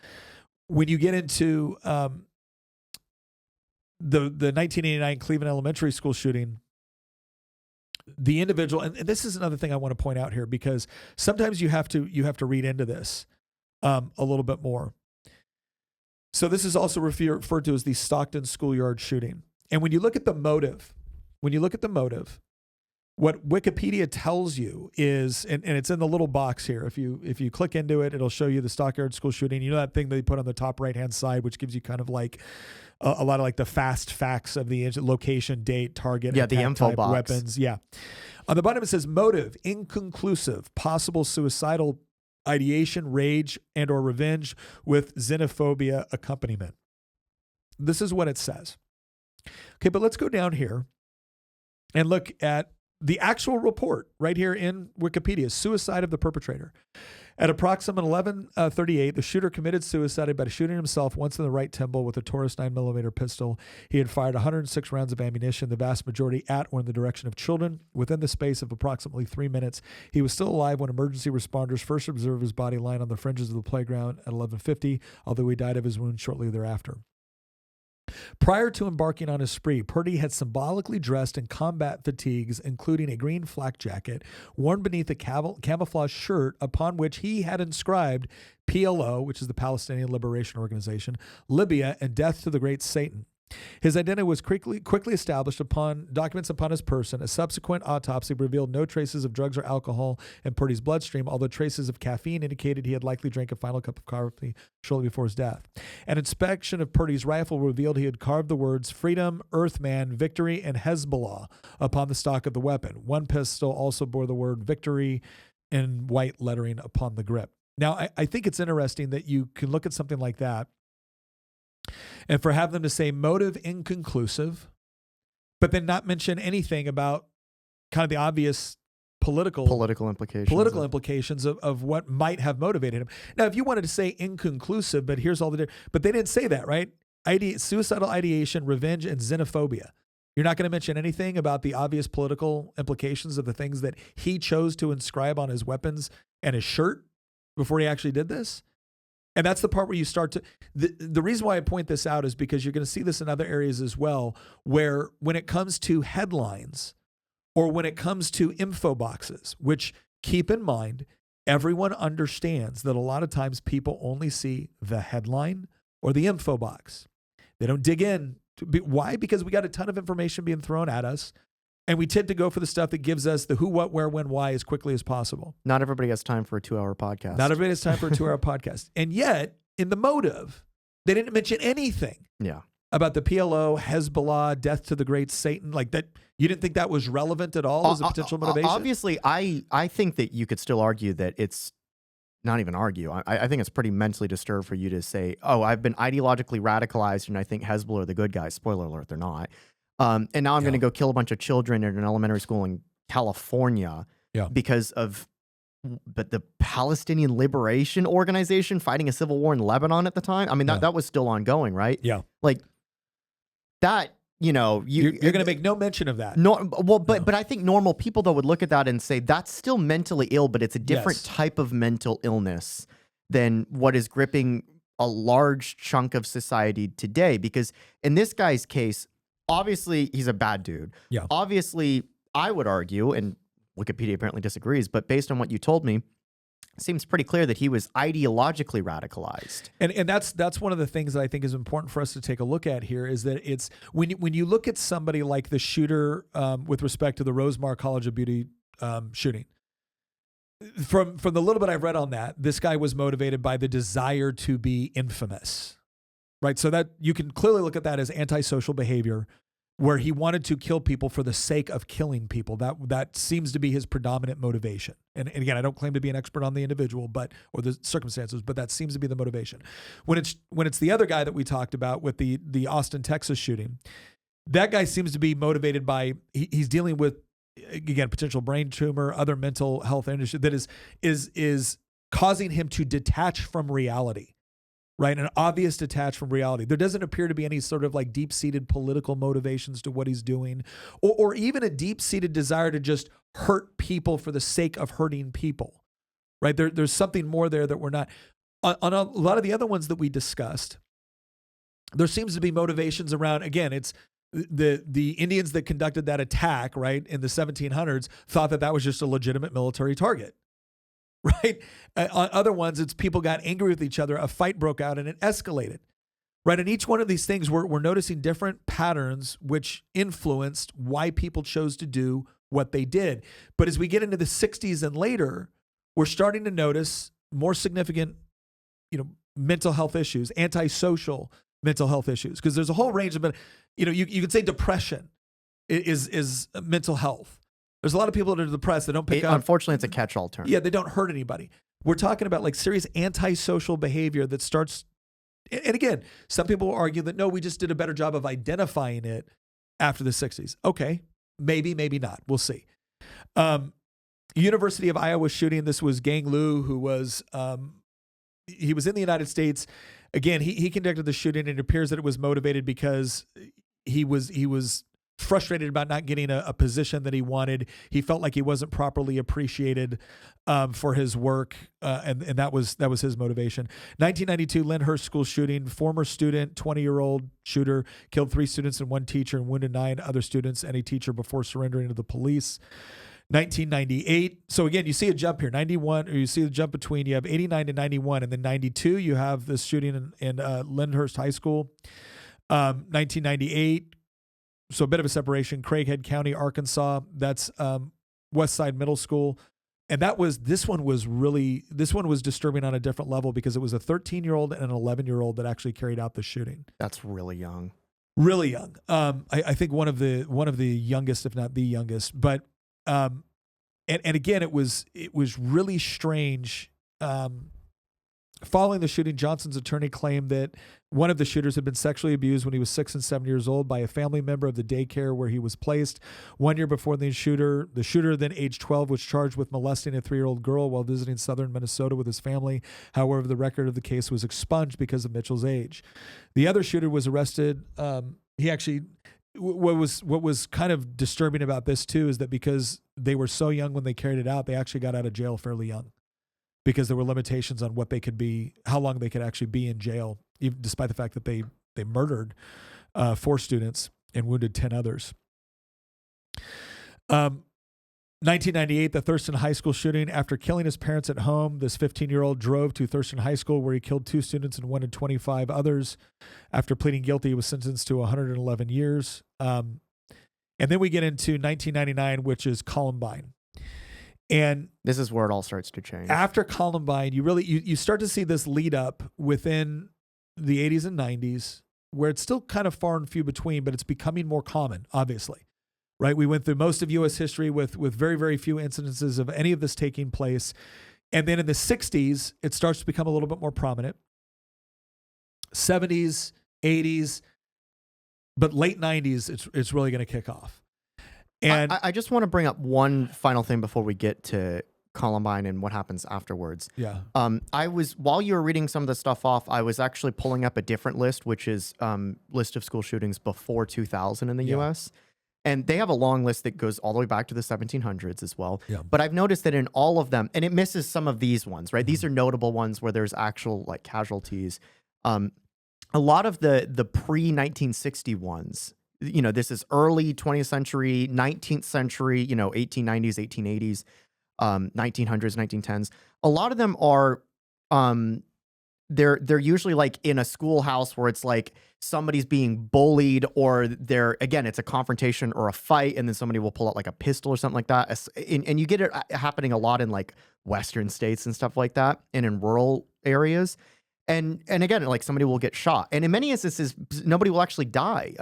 When you get into the 1989 Cleveland Elementary School shooting, the individual, and this is another thing I want to point out here, because sometimes you have to read into this a little bit more. So this is also referred to as the Stockton schoolyard shooting. And when you look at the motive, what Wikipedia tells you is, and it's in the little box here. If you click into it, it'll show you the Stockyard school shooting. You know that thing that they put on the top right-hand side, which gives you kind of like a lot of like the fast facts of the location, date, target, the info type, box, weapons. Yeah. On the bottom it says motive inconclusive, possible suicidal ideation, rage, and or revenge with xenophobia accompaniment. This is what it says. Okay, but let's go down here and look at the actual report right here in Wikipedia. Suicide of the perpetrator. At approximately 11:38, the shooter committed suicide by shooting himself once in the right temple with a Taurus 9mm pistol. He had fired 106 rounds of ammunition, the vast majority at or in the direction of children. Within the space of approximately 3 minutes, he was still alive when emergency responders first observed his body lying on the fringes of the playground at 11:50, although he died of his wounds shortly thereafter. Prior to embarking on his spree, Purdy had symbolically dressed in combat fatigues, including a green flak jacket worn beneath a camouflage shirt upon which he had inscribed PLO, which is the Palestinian Liberation Organization, Libya, and death to the great Satan. His identity was quickly established upon documents upon his person. A subsequent autopsy revealed no traces of drugs or alcohol in Purdy's bloodstream, although traces of caffeine indicated he had likely drank a final cup of coffee shortly before his death. An inspection of Purdy's rifle revealed he had carved the words freedom, Earthman, victory, and Hezbollah upon the stock of the weapon. One pistol also bore the word victory in white lettering upon the grip. Now, I think it's interesting that you can look at something like that, and for having them to say motive inconclusive, but then not mention anything about kind of the obvious political implications of what might have motivated him. Now, if you wanted to say inconclusive, but here's all but they didn't say that, right? Suicidal ideation, revenge, and xenophobia. You're not going to mention anything about the obvious political implications of the things that he chose to inscribe on his weapons and his shirt before he actually did this. And that's the part where you start to, the reason why I point this out is because you're going to see this in other areas as well, where when it comes to headlines or when it comes to info boxes, which keep in mind, everyone understands that a lot of times people only see the headline or the info box. They don't dig in. Why? Because we got a ton of information being thrown at us. And we tend to go for the stuff that gives us the who, what, where, when, why as quickly as possible. Not everybody has time for a 2-hour podcast. Not everybody has time for a 2-hour podcast. And yet, in the motive, they didn't mention anything about the PLO, Hezbollah, death to the great Satan. Like that, you didn't think that was relevant at all as a potential motivation? Obviously, I think that you could still argue that it's not even argue. I think it's pretty mentally disturbed for you to say, oh, I've been ideologically radicalized and I think Hezbollah are the good guys. Spoiler alert, they're not. And now I'm going to go kill a bunch of children at an elementary school in California because of but the Palestinian Liberation Organization fighting a civil war in Lebanon at the time. I mean, that was still ongoing, right? Yeah. Like that, you know, you're going to make no mention of that. But I think normal people though would look at that and say that's still mentally ill, but it's a different type of mental illness than what is gripping a large chunk of society today. Because in this guy's case, obviously he's a bad dude. Yeah. Obviously, I would argue, and Wikipedia apparently disagrees, but based on what you told me, it seems pretty clear that he was ideologically radicalized. And that's one of the things that I think is important for us to take a look at here is that it's when you look at somebody like the shooter with respect to the Rosemar College of Beauty shooting. From the little bit I've read on that, this guy was motivated by the desire to be infamous, right? So that you can clearly look at that as antisocial behavior, where he wanted to kill people for the sake of killing people. That seems to be his predominant motivation. And again, I don't claim to be an expert on the individual, or the circumstances, but that seems to be the motivation. When it's the other guy that we talked about with the Austin, Texas shooting, that guy seems to be motivated by he's dealing with, again, potential brain tumor, other mental health issue that is causing him to detach from reality, right? An obvious detach from reality. There doesn't appear to be any sort of like deep-seated political motivations to what he's doing, or even a deep-seated desire to just hurt people for the sake of hurting people, right? There's something more there that we're not. On a lot of the other ones that we discussed, there seems to be motivations around, again, it's the Indians that conducted that attack, right, in the 1700s thought that was just a legitimate military target, right? On other ones, it's people got angry with each other, a fight broke out, and it escalated, right? And each one of these things, we're noticing different patterns which influenced why people chose to do what they did. But as we get into the 60s and later, we're starting to notice more significant, mental health issues, antisocial mental health issues, because there's a whole range of, you could say depression is mental health. There's a lot of people that are depressed that don't pick up. Unfortunately, it's a catch-all term. Yeah, they don't hurt anybody. We're talking about like serious antisocial behavior that starts, and again, some people will argue that no, we just did a better job of identifying it after the 60s. Okay, maybe not. We'll see. University of Iowa shooting. This was Gang Liu, who was he was in the United States. Again, he conducted the shooting, and it appears that it was motivated because he was frustrated about not getting a position that he wanted. He felt like he wasn't properly appreciated for his work, and that was his motivation. 1992 Lyndhurst School shooting. Former student, 20-year-old shooter, killed 3 students and 1 teacher and wounded 9 other students and a teacher before surrendering to the police. 1998. So again, you see a jump here. 91, or you see the jump between, you have 89 to 91, and then 92, you have this shooting in Lyndhurst High School. 1998, so a bit of a separation. Craighead County, Arkansas. That's Westside Middle School. And this one was disturbing on a different level because it was a 13-year-old and an 11-year-old that actually carried out the shooting. That's really young. Really young. I think one of the youngest, if not the youngest. But and again, it was really strange. Following the shooting, Johnson's attorney claimed that one of the shooters had been sexually abused when he was 6 and 7 years old by a family member of the daycare where he was placed. 1 year before the shooter, then aged 12, was charged with molesting a 3-year-old girl while visiting southern Minnesota with his family. However, the record of the case was expunged because of Mitchell's age. The other shooter was arrested. He actually... What was kind of disturbing about this too is that because they were so young when they carried it out, they actually got out of jail fairly young because there were limitations on what they could be, how long they could actually be in jail, even despite the fact that they murdered 4 students and wounded 10 others. 1998, the Thurston High School shooting. After killing his parents at home, this 15-year-old drove to Thurston High School where he killed 2 students and wounded 25 others. After pleading guilty, he was sentenced to 111 years. And then we get into 1999, which is Columbine. And this is where it all starts to change. After Columbine, you start to see this lead up within the 80s and 90s where it's still kind of far and few between, but it's becoming more common, obviously. Right, we went through most of U.S. history with very, very few incidences of any of this taking place. And then in the 60s, it starts to become a little bit more prominent. 70s, 80s, but late 90s, it's really going to kick off. And I just want to bring up one final thing before we get to Columbine and what happens afterwards. Yeah. While you were reading some of the stuff off, I was actually pulling up a different list, which is list of school shootings before 2000 in the U.S. And they have a long list that goes all the way back to the 1700s as well. Yeah. But I've noticed that in all of them, and it misses some of these ones, right? These are notable ones where there's actual like casualties. A lot of the pre-1960 ones, you know, this is early 20th century, 19th century, you know, 1890s, 1880s, 1900s, 1910s. A lot of them are, they're usually like in a schoolhouse where it's like somebody's being bullied, or again, it's a confrontation or a fight, and then somebody will pull out like a pistol or something like that. And you get it happening a lot in like Western states and stuff like that, and in rural areas. And again, like somebody will get shot. And in many instances, nobody will actually die.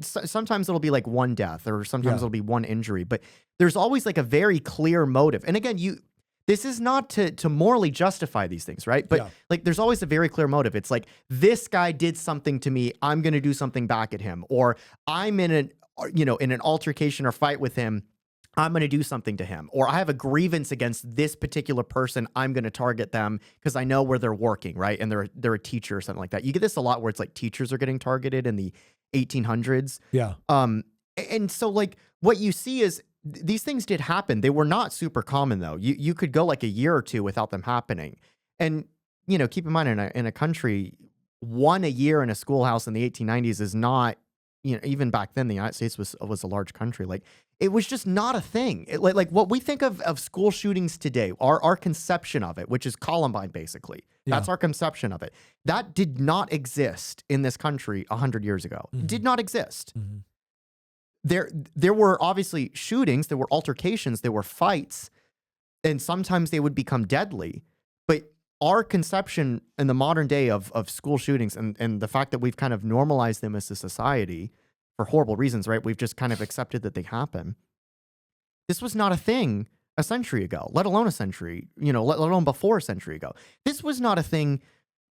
Sometimes it'll be like one death, or sometimes it'll be one injury. But there's always like a very clear motive. And again, this is not to morally justify these things, right? But like there's always a very clear motive. It's like, this guy did something to me, I'm going to do something back at him. Or I'm in an altercation or fight with him, I'm going to do something to him. Or I have a grievance against this particular person, I'm going to target them because I know where they're working, right? And they're a teacher or something like that. You get this a lot where it's like teachers are getting targeted in the 1800s. Yeah. And so like what you see is these things did happen. They were not super common though. You could go like a year or two without them happening. And, you know, keep in mind in a country, one a year in a schoolhouse in the 1890s is not, you know, even back then the United States was a large country. Like it was just not a thing. Like what we think of school shootings today, our conception of it, which is Columbine basically. That's our conception of it. That did not exist in this country 100 years ago. It did not exist. There were obviously shootings, there were altercations, there were fights, and sometimes they would become deadly. But our conception in the modern day of school shootings and the fact that we've kind of normalized them as a society for horrible reasons, right? We've just kind of accepted that they happen. This was not a thing a century ago, let alone a century, you know, let alone before a century ago. This was not a thing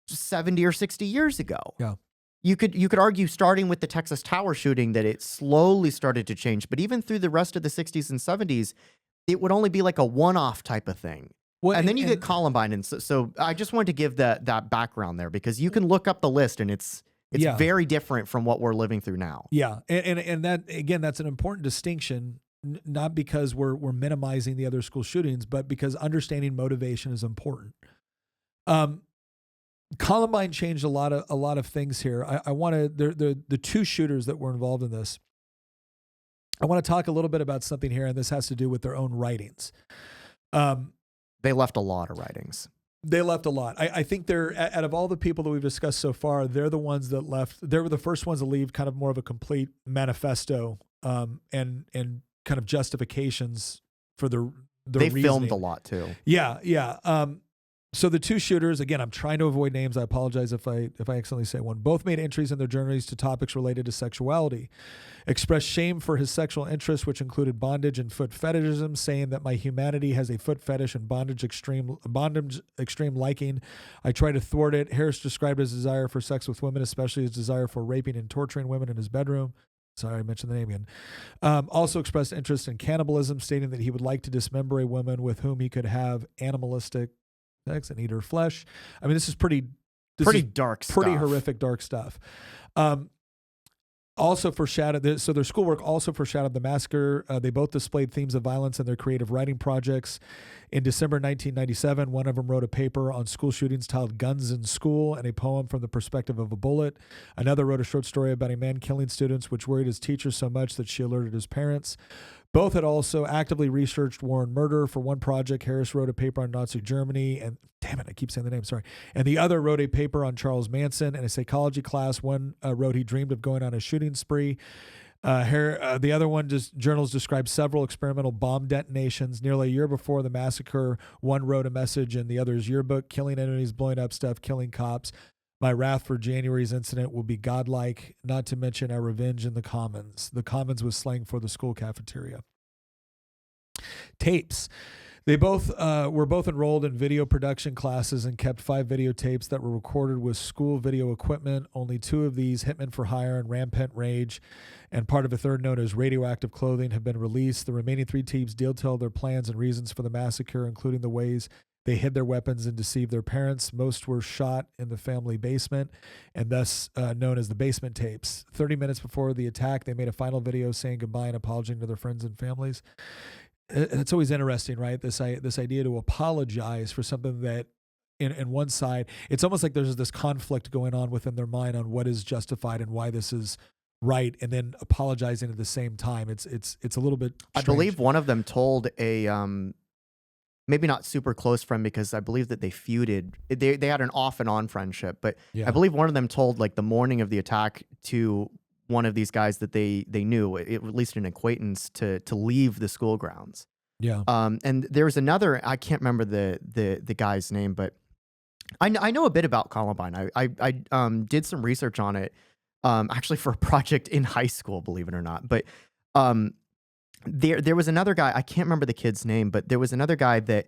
70 or 60 years ago. Yeah. You could argue, starting with the Texas Tower shooting, that it slowly started to change. But even through the rest of the 60s and 70s, it would only be like a one-off type of thing. Well, and then you get Columbine. And so I just wanted to give that background there, because you can look up the list and it's very different from what we're living through now. Yeah. And that, again, that's an important distinction, not because we're minimizing the other school shootings, but because understanding motivation is important. Columbine changed a lot of things here. I want to, the two shooters that were involved in this, I want to talk a little bit about something here, and this has to do with their own writings. They left a lot of writings. They left a lot. I think they're, out of all the people that we've discussed so far, they're the ones that left. They were the first ones to leave kind of more of a complete manifesto, and kind of justifications for their They reasoning. filmed a lot too. Yeah. So the two shooters, again, I'm trying to avoid names. I apologize if I accidentally say one. Both made entries in their journals to topics related to sexuality. Expressed shame for his sexual interests, which included bondage and foot fetishism, saying that my humanity has a foot fetish and bondage extreme liking. I try to thwart it. Harris described his desire for sex with women, especially his desire for raping and torturing women in his bedroom. Sorry, I mentioned the name again. Also expressed interest in cannibalism, stating that he would like to dismember a woman with whom he could have animalistic sex and eat her flesh. I mean, this is pretty dark stuff. Pretty horrific, dark stuff. Also foreshadowed, so their schoolwork also foreshadowed the massacre. They both displayed themes of violence in their creative writing projects. In December 1997, one of them wrote a paper on school shootings titled Guns in School and a poem from the perspective of a bullet. Another wrote a short story about a man killing students, which worried his teacher so much that she alerted his parents. Both had also actively researched war and murder. For one project, Harris wrote a paper on Nazi Germany, and damn it, I keep saying the name, sorry. And the other wrote a paper on Charles Manson. In a psychology class, one wrote he dreamed of going on a shooting spree. The other one, journals described several experimental bomb detonations. Nearly a year before the massacre, one wrote a message in the other's yearbook: killing enemies, blowing up stuff, killing cops. My wrath for January's incident will be godlike, not to mention our revenge in the Commons. The Commons was slang for the school cafeteria. Tapes. They both were both enrolled in video production classes and kept 5 videotapes that were recorded with school video equipment. Only 2 of these, Hitman for Hire and Rampant Rage, and part of a third known as Radioactive Clothing, have been released. The remaining 3 tapes detail their plans and reasons for the massacre, including the ways they hid their weapons and deceived their parents. Most were shot in the family basement and thus known as the basement tapes. 30 minutes before the attack, they made a final video saying goodbye and apologizing to their friends and families. It's always interesting, right? This idea to apologize for something that in one side, it's almost like there's this conflict going on within their mind on what is justified and why this is right, and then apologizing at the same time. It's a little bit strange. I believe one of them told a maybe not super close friend, because I believe that they feuded. They had an off and on friendship, but Yeah. I believe one of them told, like, the morning of the attack to one of these guys that they knew, at least an acquaintance, to leave the school grounds. Yeah. And there was another, I can't remember the guy's name, but I know a bit about Columbine. I did some research on it, actually for a project in high school, believe it or not. But there was another guy, I can't remember the kid's name, but there was another guy that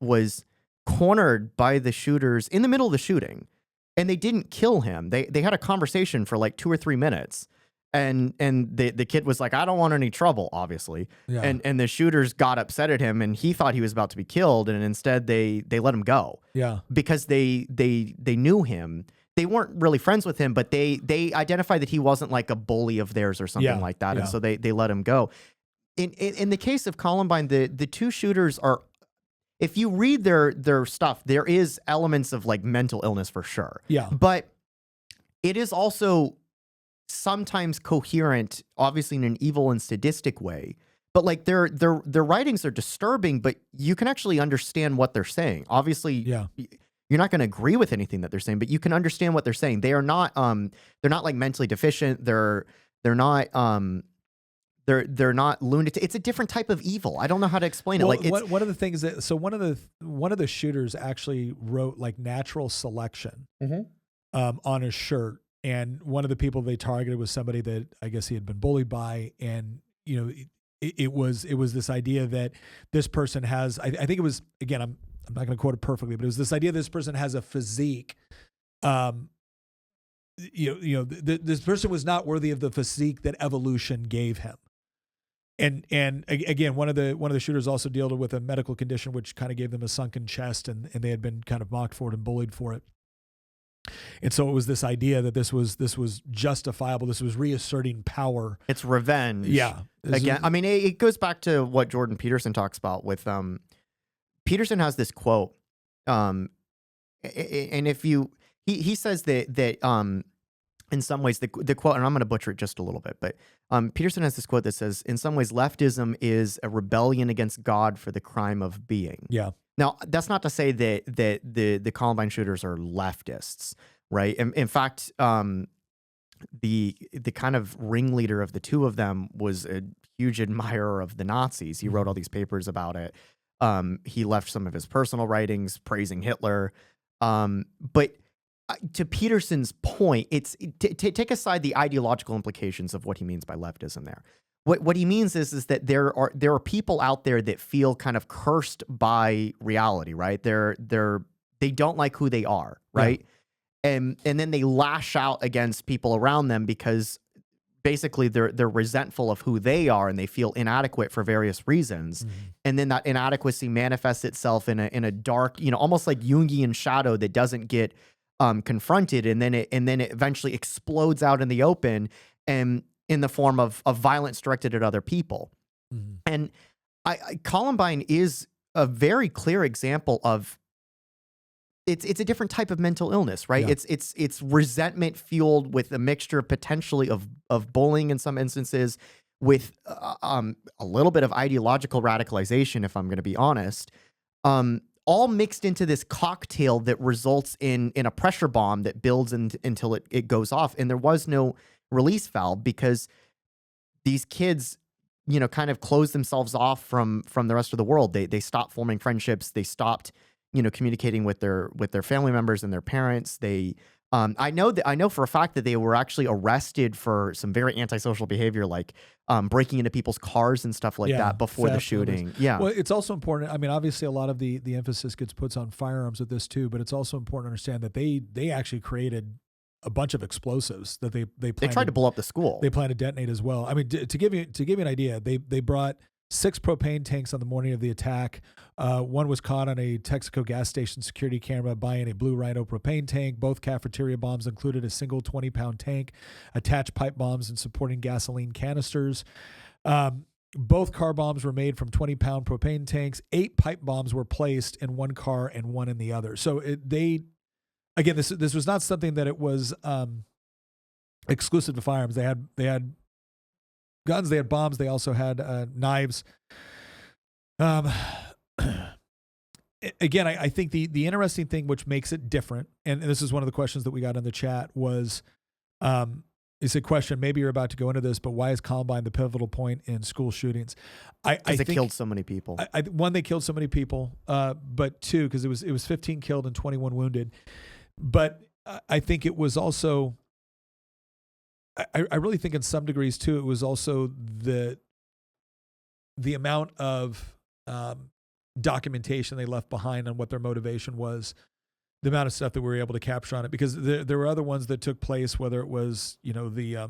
was cornered by the shooters in the middle of the shooting, and they didn't kill him. They had a conversation for like 2 or 3 minutes, and the kid was like, I don't want any trouble, obviously. Yeah. And the shooters got upset at him, and he thought he was about to be killed, and instead they let him go. Yeah. Because they knew him. They weren't really friends with him, but they identified that he wasn't like a bully of theirs or something like that. Yeah. And so they let him go. In the case of Columbine, the 2 shooters are, if you read their stuff, there is elements of like mental illness for sure. Yeah. But it is also sometimes coherent, obviously in an evil and sadistic way. But like their writings are disturbing, but you can actually understand what they're saying. Obviously, Yeah. you're not going to agree with anything that they're saying, but you can understand what they're saying. They are not they're not like mentally deficient. They're not they're not lunatic. It's a different type of evil. I don't know how to explain it. Like, it's, one of the things that, so one of the shooters actually wrote like natural selection on his shirt, and one of the people they targeted was somebody that I guess he had been bullied by, and you know it was this idea that this person has, I think it was, again, I'm not going to quote it perfectly, but it was this idea that this person has a physique. This person was not worthy of the physique that evolution gave him. And again, one of the shooters also dealt with a medical condition which kind of gave them a sunken chest, and they had been kind of mocked for it and bullied for it. And so it was this idea that this was justifiable. This was reasserting power. it's revenge. Yeah. Again, I mean, it goes back to what Jordan Peterson talks about with Peterson has this quote, and if you he says that in some ways the quote, and I'm going to butcher it just a little bit, but Peterson has this quote that says, in some ways leftism is a rebellion against God for the crime of being. Yeah. Now, that's not to say that the Columbine shooters are leftists, right? In fact, the kind of ringleader of the 2 of them was a huge admirer of the Nazis. He wrote all these papers about it. He left some of his personal writings praising Hitler. But to Peterson's point, it's take aside the ideological implications of what he means by leftism there. What he means is that there are people out there that feel kind of cursed by reality, right? They don't like who they are, right? Yeah. And then they lash out against people around them because basically they're resentful of who they are, and they feel inadequate for various reasons. Mm-hmm. And then that inadequacy manifests itself in a dark, almost like Jungian shadow that doesn't get confronted, and then it eventually explodes out in the open, and in the form of violence directed at other people. Mm-hmm. And Columbine is a very clear example of it's a different type of mental illness, right? Yeah. It's resentment fueled with a mixture potentially of bullying in some instances, with a little bit of ideological radicalization, if I'm going to be honest, all mixed into this cocktail that results in a pressure bomb that builds until it goes off. And there was no release valve because these kids, kind of closed themselves off from the rest of the world. They stopped forming friendships. They stopped, communicating with their family members and their parents. They I know for a fact that they were actually arrested for some very antisocial behavior, like breaking into people's cars and stuff like that before the shooting. Yeah. Well, it's also important. I mean, obviously, a lot of the emphasis gets put on firearms with this too, but it's also important to understand that they actually created a bunch of explosives that they tried to blow up the school. They plan to detonate as well. I mean, to give you an idea, they brought 6 propane tanks on the morning of the attack. One was caught on a Texaco gas station security camera buying a Blue Rhino propane tank. Both cafeteria bombs included a single 20-pound tank, attached pipe bombs, and supporting gasoline canisters. Both car bombs were made from 20-pound propane tanks. 8 pipe bombs were placed in one car and one in the other. So again, this was not something that it was exclusive to firearms. They had guns, they had bombs, they also had knives. Again, I think the interesting thing which makes it different, and this is one of the questions that we got in the chat, was it's a question, maybe you're about to go into this, but why is Columbine the pivotal point in school shootings? Because they killed so many people. One, they killed so many people, but two, because it was 15 killed and 21 wounded. But I think it was also, I really think in some degrees too, it was also the amount of documentation they left behind on what their motivation was, the amount of stuff that we were able to capture on it, because there were other ones that took place, whether it was, the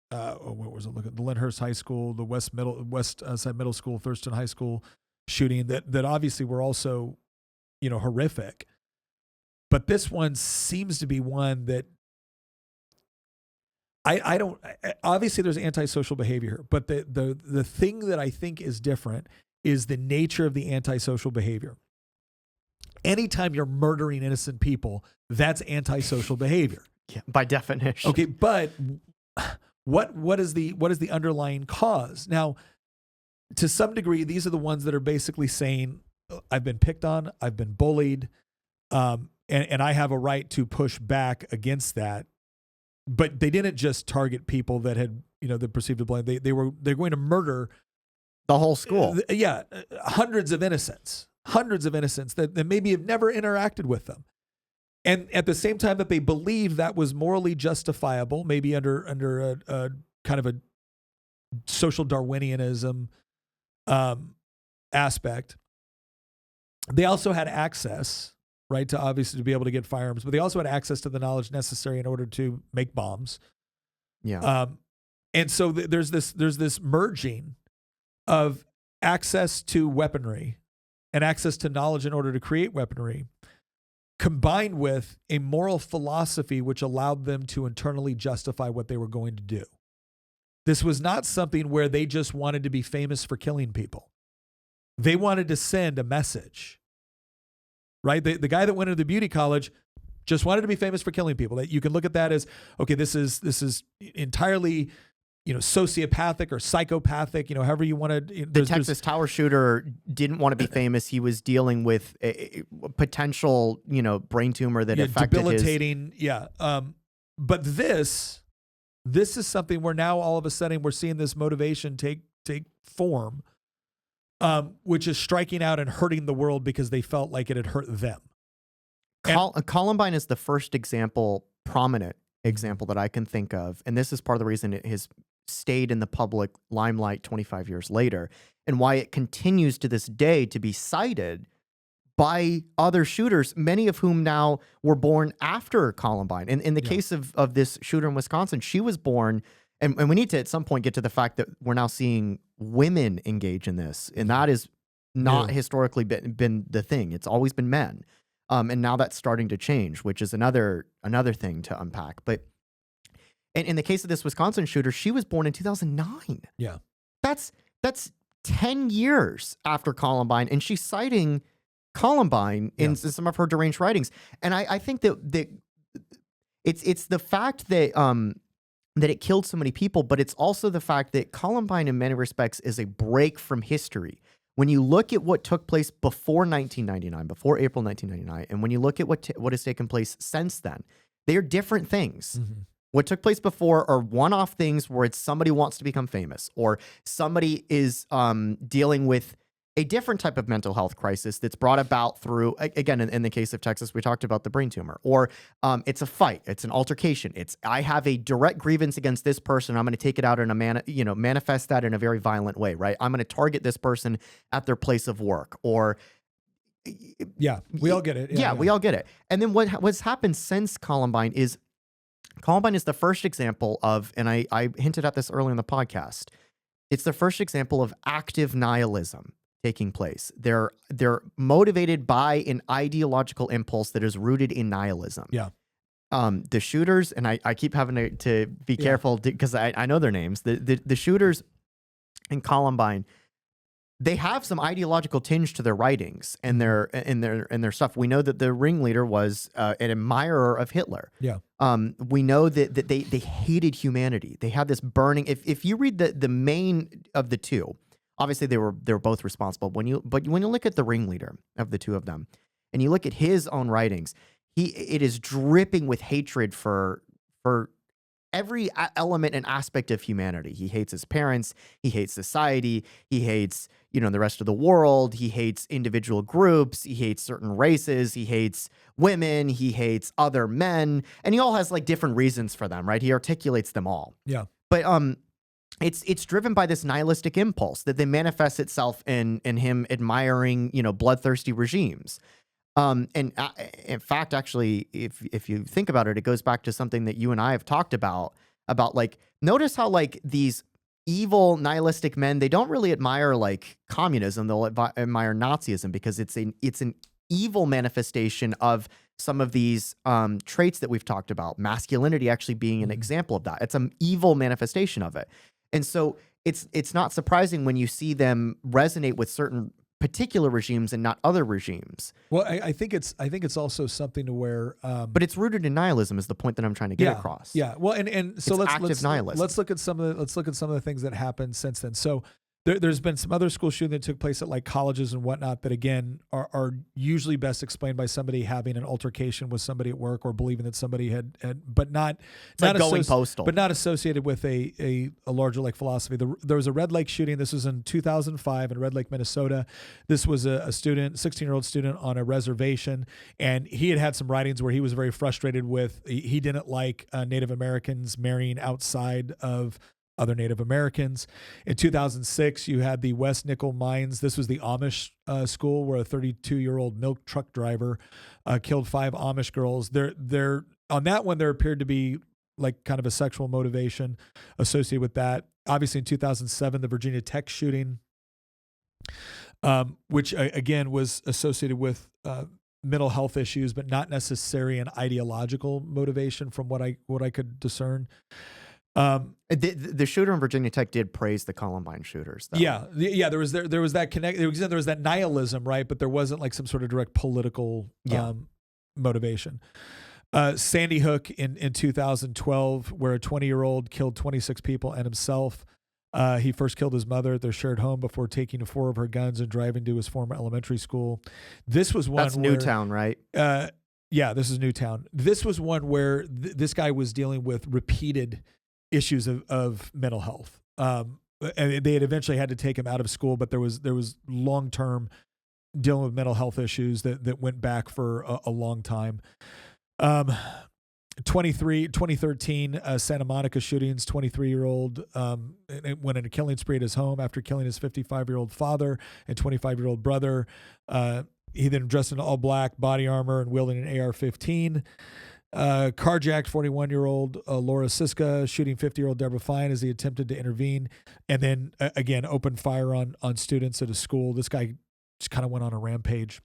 what was it? Look at the Lyndhurst High School, the West Side Middle School, Thurston High School shooting that obviously were also, horrific. But this one seems to be one that I don't, obviously there's antisocial behavior, but the thing that I think is different is the nature of the antisocial behavior. Anytime you're murdering innocent people, that's antisocial behavior. Yeah, by definition. Okay, but what is the underlying cause? Now, to some degree, these are the ones that are basically saying, I've been picked on, I've been bullied, and I have a right to push back against that. But they didn't just target people that had, the perceived to blame. They're going to murder the whole school. Hundreds of innocents that maybe have never interacted with them. And at the same time that they believe that was morally justifiable, maybe under a kind of a social Darwinianism aspect, they also had access, right, to obviously to be able to get firearms, but they also had access to the knowledge necessary in order to make bombs. Yeah. And so there's this merging of access to weaponry and access to knowledge in order to create weaponry, combined with a moral philosophy which allowed them to internally justify what they were going to do. This was not something where they just wanted to be famous for killing people. They wanted to send a message. Right? The guy that went into the beauty college just wanted to be famous for killing people. That you can look at that as, okay, this is entirely, sociopathic or psychopathic, however you want to. The Texas Tower shooter didn't want to be famous. He was dealing with a potential, brain tumor that affected debilitating. Yeah. But this is something where now all of a sudden we're seeing this motivation take form. Which is striking out and hurting the world because they felt like it had hurt them. Columbine is the first prominent example that I can think of. And this is part of the reason it has stayed in the public limelight 25 years later, and why it continues to this day to be cited by other shooters, many of whom now were born after Columbine. And in the case of this shooter in Wisconsin, she was born, and we need to at some point get to the fact that we're now seeing women engage in this, and that is not historically been the thing. It's always been men, and now that's starting to change, which is another thing to unpack. But in the case of this Wisconsin shooter, she was born in 2009. Yeah, that's 10 years after Columbine, and she's citing Columbine in some of her deranged writings. And I think that it's the fact that that it killed so many people, but it's also the fact that Columbine in many respects is a break from history. When you look at what took place before 1999, before April 1999, and when you look at what has taken place since then, they are different things. Mm-hmm. What took place before are one-off things where it's somebody wants to become famous, or somebody is dealing with a different type of mental health crisis that's brought about through, again, in the case of Texas, we talked about the brain tumor, or it's a fight, it's an altercation. It's, I have a direct grievance against this person. I'm going to take it out in a manifest that in a very violent way, right? I'm going to target this person at their place of work, or Yeah, we all get it. Yeah, we all get it. And then what's happened since Columbine is the first example of, and I hinted at this earlier in the podcast, it's the first example of active nihilism taking place. They're motivated by an ideological impulse that is rooted in nihilism. Yeah. The shooters, and I keep having to be careful because I know their names. The shooters in Columbine, they have some ideological tinge to their writings and their stuff. We know that the ringleader was an admirer of Hitler. Yeah. We know that they hated humanity. They had this burning. If you read the main of the two, obviously they were both responsible. When you look at the ringleader of the two of them, and you look at his own writings, it is dripping with hatred for every element and aspect of humanity. He hates his parents. He hates society. He hates, the rest of the world. He hates individual groups. He hates certain races. He hates women. He hates other men. And he all has like different reasons for them, right? He articulates them all. Yeah. But it's driven by this nihilistic impulse that then manifests itself in him admiring, bloodthirsty regimes. And in fact, actually, if you think about it, it goes back to something that you and I have talked about like, notice how like these evil nihilistic men, they don't really admire like communism. They'll admire Nazism because it's an evil manifestation of some of these traits that we've talked about. Masculinity actually being an example of that. It's an evil manifestation of it. And so it's not surprising when you see them resonate with certain particular regimes and not other regimes. Well, I think it's also something to where, but it's rooted in nihilism is the point that I'm trying to get across. Yeah. Well, and so it's nihilism. Let's look at some of the things that happened since then. So there's been some other school shooting that took place at like colleges and whatnot that again are usually best explained by somebody having an altercation with somebody at work or believing that somebody had but not like going postal, but not associated with a larger like philosophy. There was a Red Lake shooting. This was in 2005 in Red Lake, Minnesota. This was a student, 16-year-old student on a reservation, and he had some writings where he was very frustrated with he didn't like Native Americans marrying outside of other Native Americans. In 2006, you had the West Nickel Mines. This was the Amish school where a 32-year-old milk truck driver killed 5 Amish girls. There on that one, there appeared to be like kind of a sexual motivation associated with that. Obviously, in 2007, the Virginia Tech shooting, which again was associated with mental health issues, but not necessarily an ideological motivation from what I could discern. The shooter in Virginia Tech did praise the Columbine shooters, though. Yeah. There was that connect. There was that nihilism, right? But there wasn't like some sort of direct political motivation. Sandy Hook in 2012, where a 20-year-old killed 26 people and himself. He first killed his mother at their shared home before taking 4 of her guns and driving to his former elementary school. This was one. That's Newtown, right? Yeah, this is Newtown. This was one where this guy was dealing with repeated issues of mental health. And they had eventually had to take him out of school, but there was long-term dealing with mental health issues that went back for a long time. 2013 Santa Monica shootings, 23-year-old went on a killing spree at his home after killing his 55-year-old father and 25-year-old brother. He then dressed in all black, body armor, and wielding an AR-15. Carjacked 41-year-old Laura Siska, shooting 50-year-old Deborah Fine as he attempted to intervene, and then again opened fire on students at a school. This guy just kind of went on a rampage.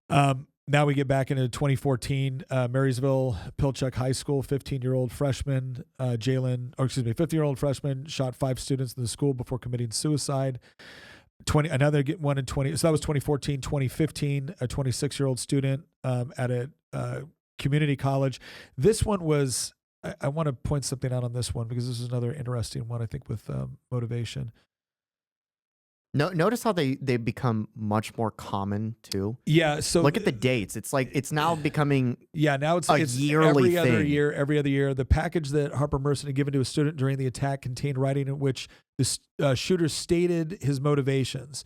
Now we get back into 2014, Marysville Pilchuck High School, 15-year-old freshman 15-year-old freshman shot 5 students in the school before committing suicide. Another one in 20. So that was 2014. 2015, a 26-year-old student at a community college. This one was. I want to point something out on this one because this is another interesting one. I think with motivation. Notice how they become much more common too. Yeah. So look at the dates. It's like it's now becoming now it's yearly every other year. The package that Harper Merson had given to a student during the attack contained writing in which the shooter stated his motivations.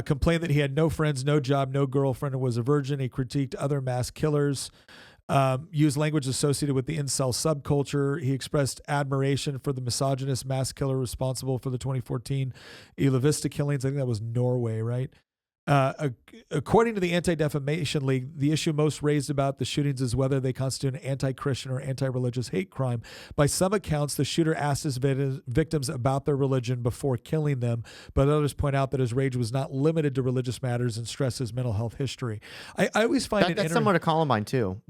Complained that he had no friends, no job, no girlfriend, and was a virgin. He critiqued other mass killers. Used language associated with the incel subculture. He expressed admiration for the misogynist mass killer responsible for the 2014 Isla Vista killings. I think that was Norway, right? According to the Anti-Defamation League, the issue most raised about the shootings is whether they constitute an anti-Christian or anti-religious hate crime. By some accounts, the shooter asked his victims about their religion before killing them, but others point out that his rage was not limited to religious matters and stressed his mental health history. I always find that's similar to Columbine too.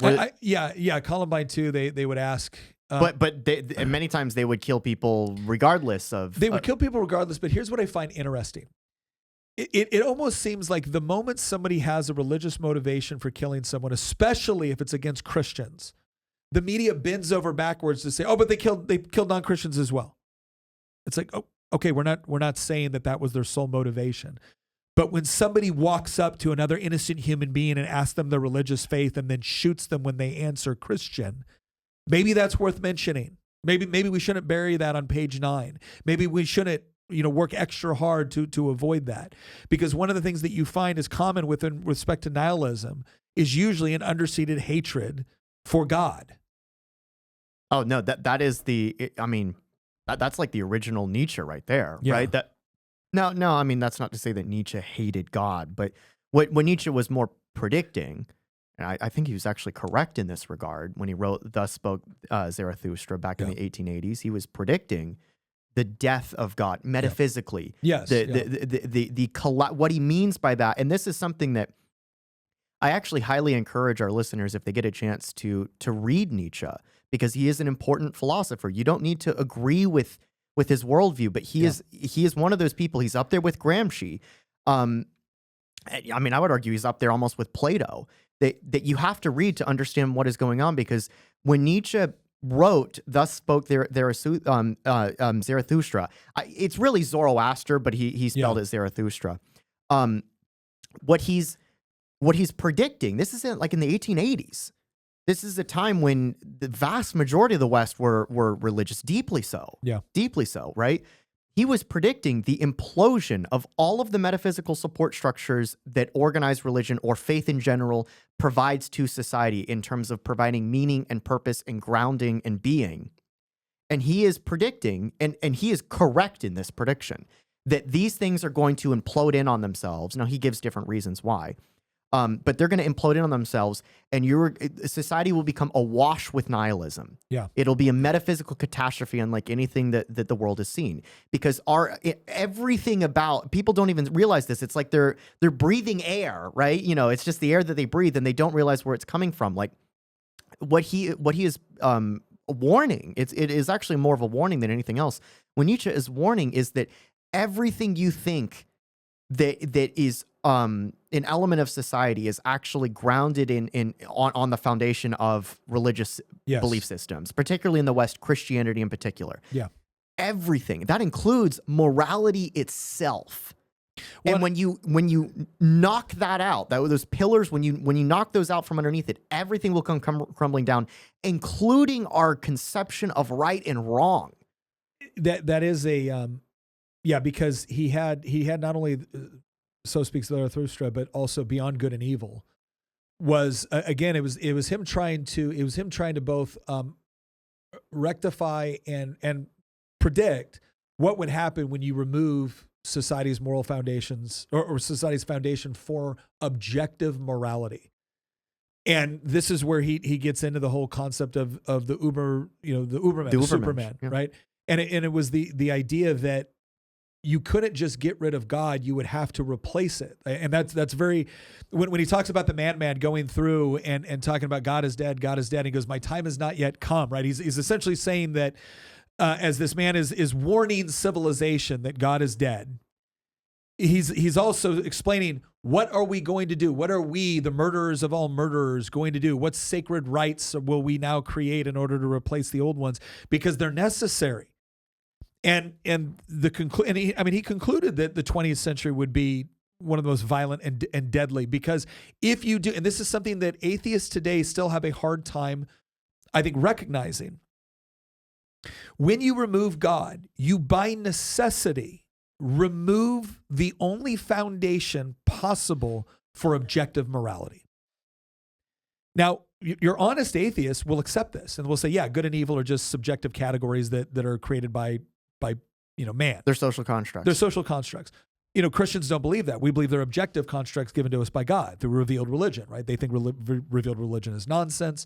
Yeah, Columbine too. They would ask. But and many times they would kill people regardless of. They would kill people regardless. But here's what I find interesting. It almost seems like the moment somebody has a religious motivation for killing someone, especially if it's against Christians, the media bends over backwards to say, "Oh, but they killed non-Christians as well." It's like, "Oh, okay, we're not saying that was their sole motivation." But when somebody walks up to another innocent human being and asks them their religious faith and then shoots them when they answer Christian, maybe that's worth mentioning. Maybe we shouldn't bury that on page 9. Maybe we shouldn't work extra hard to avoid that, because one of the things that you find is common with respect to nihilism is usually an underseated hatred for God. Oh no, that is that's like the original Nietzsche right there, yeah. Right? No, I mean that's not to say that Nietzsche hated God, but what Nietzsche was more predicting, and I think he was actually correct in this regard when he wrote "Thus Spoke Zarathustra" back in the 1880s. He was predicting the death of God metaphysically. Yes. What he means by that. And this is something that I actually highly encourage our listeners, if they get a chance, to read Nietzsche, because he is an important philosopher. You don't need to agree with his worldview, but he is one of those people. He's up there with Gramsci. I mean, I would argue he's up there almost with Plato, that you have to read to understand what is going on, because when Nietzsche wrote "Thus Spoke Zarathustra," it's really Zoroaster, but he spelled it Zarathustra. What he's predicting, this is like in the 1880s. This is a time when the vast majority of the West were religious, deeply so. Yeah, deeply so, right? He was predicting the implosion of all of the metaphysical support structures that organized religion or faith in general provides to society in terms of providing meaning and purpose and grounding and being. And he is predicting, and he is correct in this prediction, that these things are going to implode in on themselves. Now, he gives different reasons why. But they're going to implode in on themselves, and society will become awash with nihilism. Yeah, it'll be a metaphysical catastrophe unlike anything that the world has seen, because everything about people don't even realize this. It's like they're breathing air, right? It's just the air that they breathe, and they don't realize where it's coming from. Like what he is warning. It is actually more of a warning than anything else. When Nietzsche is warning is that everything you think that is an element of society is actually grounded on the foundation of religious belief systems, particularly in the West, Christianity in particular. Yeah. Everything. That includes morality itself. Well, and when you knock that out, those pillars, when you knock those out from underneath it, everything will come crumbling down, including our conception of right and wrong. That is a because he had not only So Speaks Zarathustra, but also Beyond Good and Evil was again, it was him trying to both rectify and predict what would happen when you remove society's moral foundations or society's foundation for objective morality. And this is where he gets into the whole concept of the Uber, the Uberman, the Superman, right? And it was the idea that you couldn't just get rid of God, you would have to replace it. And that's very, when he talks about the man going through and talking about God is dead, he goes, my time has not yet come, right? He's essentially saying that as this man is warning civilization that God is dead, he's also explaining, what are we going to do? What are we, the murderers of all murderers, going to do? What sacred rites will we now create in order to replace the old ones? Because they're necessary. And he concluded that the 20th century would be one of the most violent and deadly, because if you do, and this is something that atheists today still have a hard time, I think, recognizing. When you remove God, you by necessity remove the only foundation possible for objective morality. Now, your honest atheists will accept this and will say, yeah, good and evil are just subjective categories that are created by man. They're social constructs. They're social constructs. Christians don't believe that. We believe they're objective constructs given to us by God through revealed religion, right? They think revealed religion is nonsense.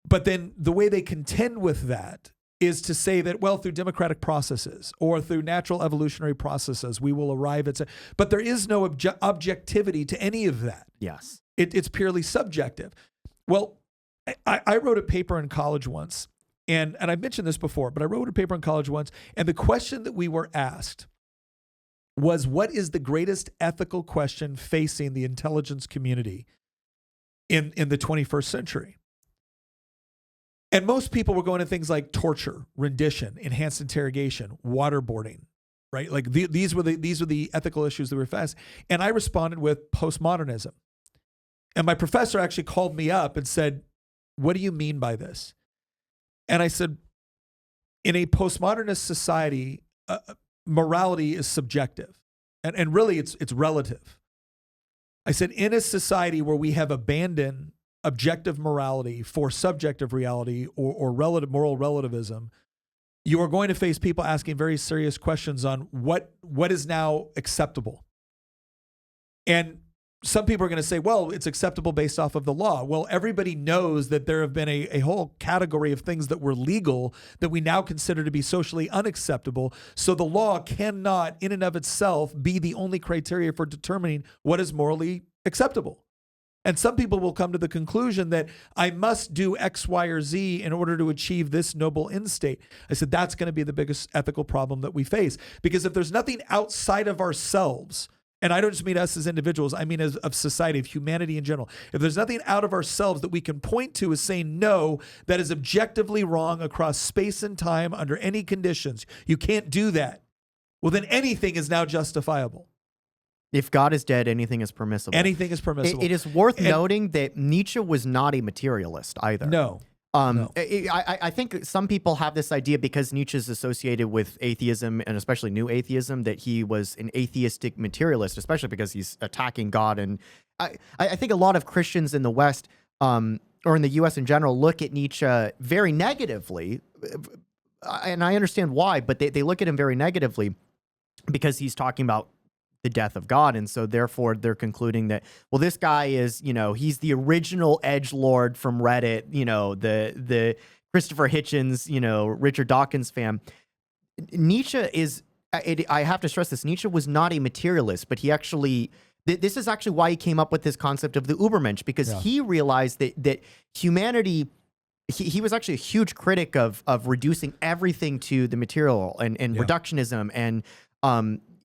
But then the way they contend with that is to say that, well, through democratic processes or through natural evolutionary processes, we will arrive at, but there is no objectivity to any of that. Yes. It's purely subjective. Well, I wrote a paper in college once, and I've mentioned this before, but I wrote a paper in college once, and the question that we were asked was, what is the greatest ethical question facing the intelligence community in the 21st century? And most people were going to things like torture, rendition, enhanced interrogation, waterboarding, right? Like these were the ethical issues that were faced. And I responded with postmodernism. And my professor actually called me up and said, what do you mean by this? And I said, in a postmodernist society, morality is subjective. And really it's relative. I said, in a society where we have abandoned objective morality for subjective reality or relative moral relativism, you are going to face people asking very serious questions on what is now acceptable. And some people are going to say, well, it's acceptable based off of the law. Well, everybody knows that there have been a whole category of things that were legal that we now consider to be socially unacceptable. So the law cannot, in and of itself, be the only criteria for determining what is morally acceptable. And some people will come to the conclusion that I must do X, Y, or Z in order to achieve this noble end state. I said, that's going to be the biggest ethical problem that we face. Because if there's nothing outside of ourselves, and I don't just mean us as individuals, I mean as of society, of humanity in general. If there's nothing out of ourselves that we can point to as saying, no, that is objectively wrong across space and time under any conditions, you can't do that. Well, then anything is now justifiable. If God is dead, anything is permissible. Anything is permissible. It is worth noting that Nietzsche was not a materialist either. No. No. I think some people have this idea because Nietzsche is associated with atheism and especially new atheism that he was an atheistic materialist, especially because he's attacking God. And I think a lot of Christians in the West or in the U.S. in general look at Nietzsche very negatively. And I understand why, but they look at him very negatively because he's talking about the death of God. And so therefore they're concluding that, well, this guy is, he's the original edgelord from Reddit, the Christopher Hitchens, Richard Dawkins fan. Nietzsche is, I have to stress this, Nietzsche was not a materialist, but he actually, this is actually why he came up with this concept of the Übermensch, because he realized that humanity, he was actually a huge critic of reducing everything to the material and reductionism and,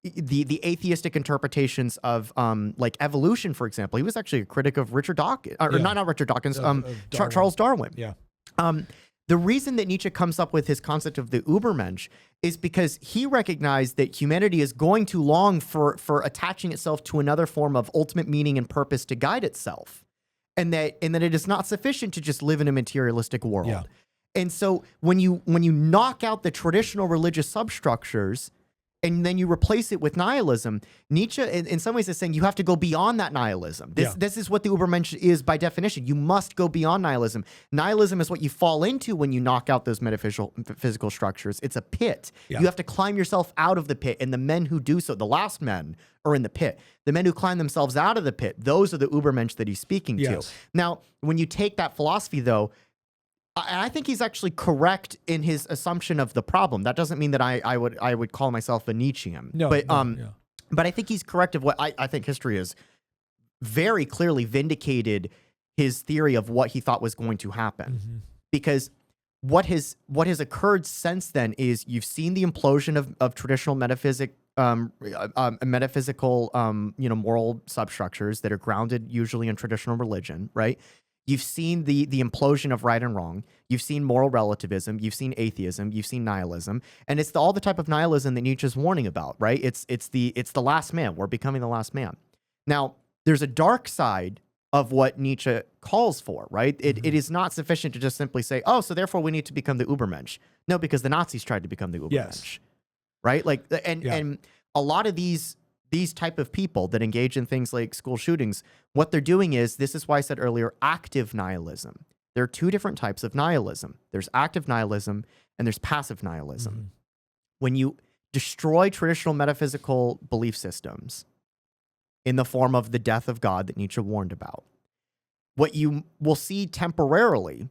the atheistic interpretations of like evolution, for example. He was actually a critic of Richard Dawkins, or not Richard Dawkins, Charles Darwin. Yeah. The reason that Nietzsche comes up with his concept of the Übermensch is because he recognized that humanity is going to long for attaching itself to another form of ultimate meaning and purpose to guide itself, and that it is not sufficient to just live in a materialistic world. Yeah. And so when you knock out the traditional religious substructures and then you replace it with nihilism, Nietzsche, in some ways, is saying you have to go beyond that nihilism. This is what the Übermensch is by definition. You must go beyond nihilism. Nihilism is what you fall into when you knock out those metaphysical structures. It's a pit. Yeah. You have to climb yourself out of the pit, and the men who do so, the last men, are in the pit. The men who climb themselves out of the pit, those are the Übermensch that he's speaking to. Now, when you take that philosophy, though, I think he's actually correct in his assumption of the problem. That doesn't mean that I would call myself a Nietzschean. But I think he's correct of what I think history has very clearly vindicated his theory of what he thought was going to happen. Mm-hmm. Because what has occurred since then is you've seen the implosion of traditional metaphysical moral substructures that are grounded usually in traditional religion, right? You've seen the implosion of right and wrong. You've seen moral relativism. You've seen atheism. You've seen nihilism, and it's all the type of nihilism that Nietzsche's warning about, right? It's the last man. We're becoming the last man. Now, there's a dark side of what Nietzsche calls for, right? It is not sufficient to just simply say, oh, so therefore we need to become the Übermensch. No, because the Nazis tried to become the Übermensch, Yes. right? Like, and a lot of these type of people that engage in things like school shootings, what they're doing is, this is why I said earlier, active nihilism. There are two different types of nihilism. There's active nihilism and there's passive nihilism. When you destroy traditional metaphysical belief systems in the form of the death of God that Nietzsche warned about, what you will see temporarily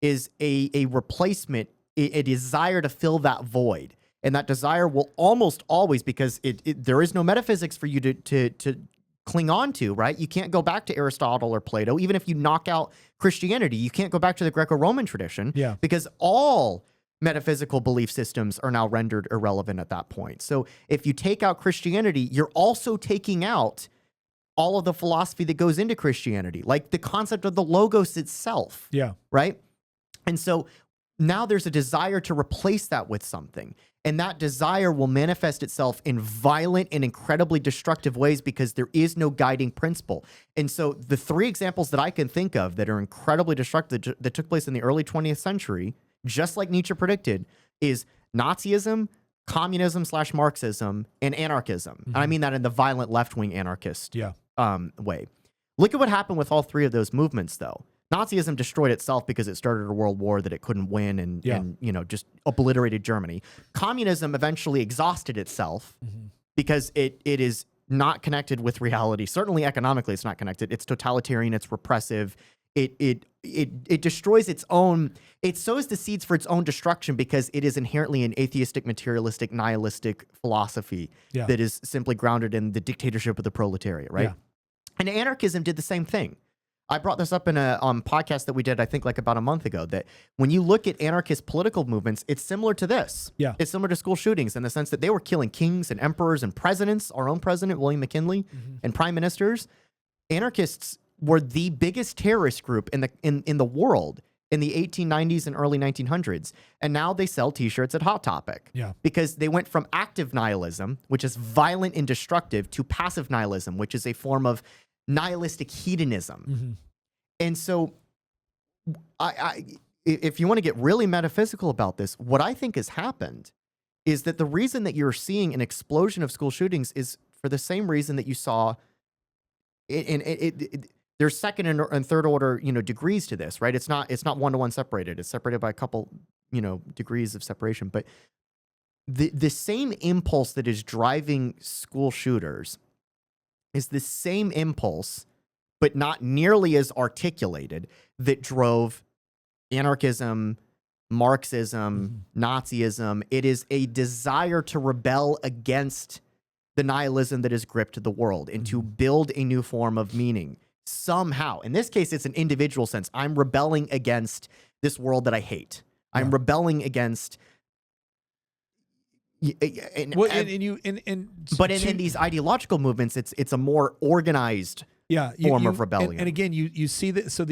is a replacement, a desire to fill that void. And that desire will almost always, because there is no metaphysics for you to cling on to, right? You can't go back to Aristotle or Plato. Even if you knock out Christianity, you can't go back to the Greco-Roman tradition, because all metaphysical belief systems are now rendered irrelevant at that point. So if you take out Christianity, you're also taking out all of the philosophy that goes into Christianity, like the concept of the logos itself. Right? And so now there's a desire to replace that with something. And that desire will manifest itself in violent and incredibly destructive ways, because there is no guiding principle. And so the three examples that I can think of that are incredibly destructive that took place in the early 20th century, just like Nietzsche predicted, is Nazism, communism / Marxism, and anarchism. And I mean that in the violent left-wing anarchist way. Look at what happened with all three of those movements, though. Nazism destroyed itself because it started a world war that it couldn't win and just obliterated Germany. Communism eventually exhausted itself because it is not connected with reality. Certainly economically, it's not connected. It's totalitarian. It's repressive. It destroys its own. It sows the seeds for its own destruction because it is inherently an atheistic, materialistic, nihilistic philosophy that is simply grounded in the dictatorship of the proletariat, right? And anarchism did the same thing. I brought this up in a podcast that we did, I think, like about a month ago, that when you look at anarchist political movements, it's similar to this. It's similar to school shootings in the sense that they were killing kings and emperors and presidents, our own president, William McKinley, and prime ministers. Anarchists were the biggest terrorist group in the world in the 1890s and early 1900s. And now they sell T-shirts at Hot Topic. Because they went from active nihilism, which is violent and destructive, to passive nihilism, which is a form of nihilistic hedonism. And so if you want to get really metaphysical about this, what I think has happened is that the reason that you're seeing an explosion of school shootings is for the same reason that you saw there's second and third order, degrees to this, right? It's not one-to-one separated. It's separated by a couple, degrees of separation. But the same impulse that is driving school shooters is the same impulse, but not nearly as articulated, that drove anarchism, Marxism, Nazism. It is a desire to rebel against the nihilism that has gripped the world and to build a new form of meaning somehow. In this case, it's an individual sense. I'm rebelling against this world that I hate. I'm rebelling against... But in these ideological movements, it's a more organized form of rebellion. And again, you see that. So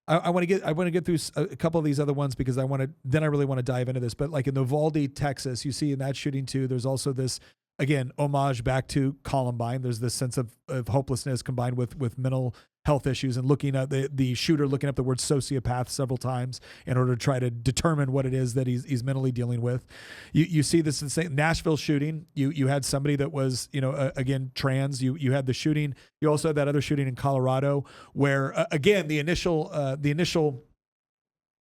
I want to get through a couple of these other ones because I really want to dive into this. But like in Uvalde, Texas, you see in that shooting too, there's also this, again, homage back to Columbine. There's this sense of hopelessness combined with mental health issues, and looking at the shooter looking up the word sociopath several times in order to try to determine what it is that he's mentally dealing with. You see this in Nashville shooting. You had somebody that was, again, trans. You had the shooting. You also had that other shooting in Colorado where, again, the initial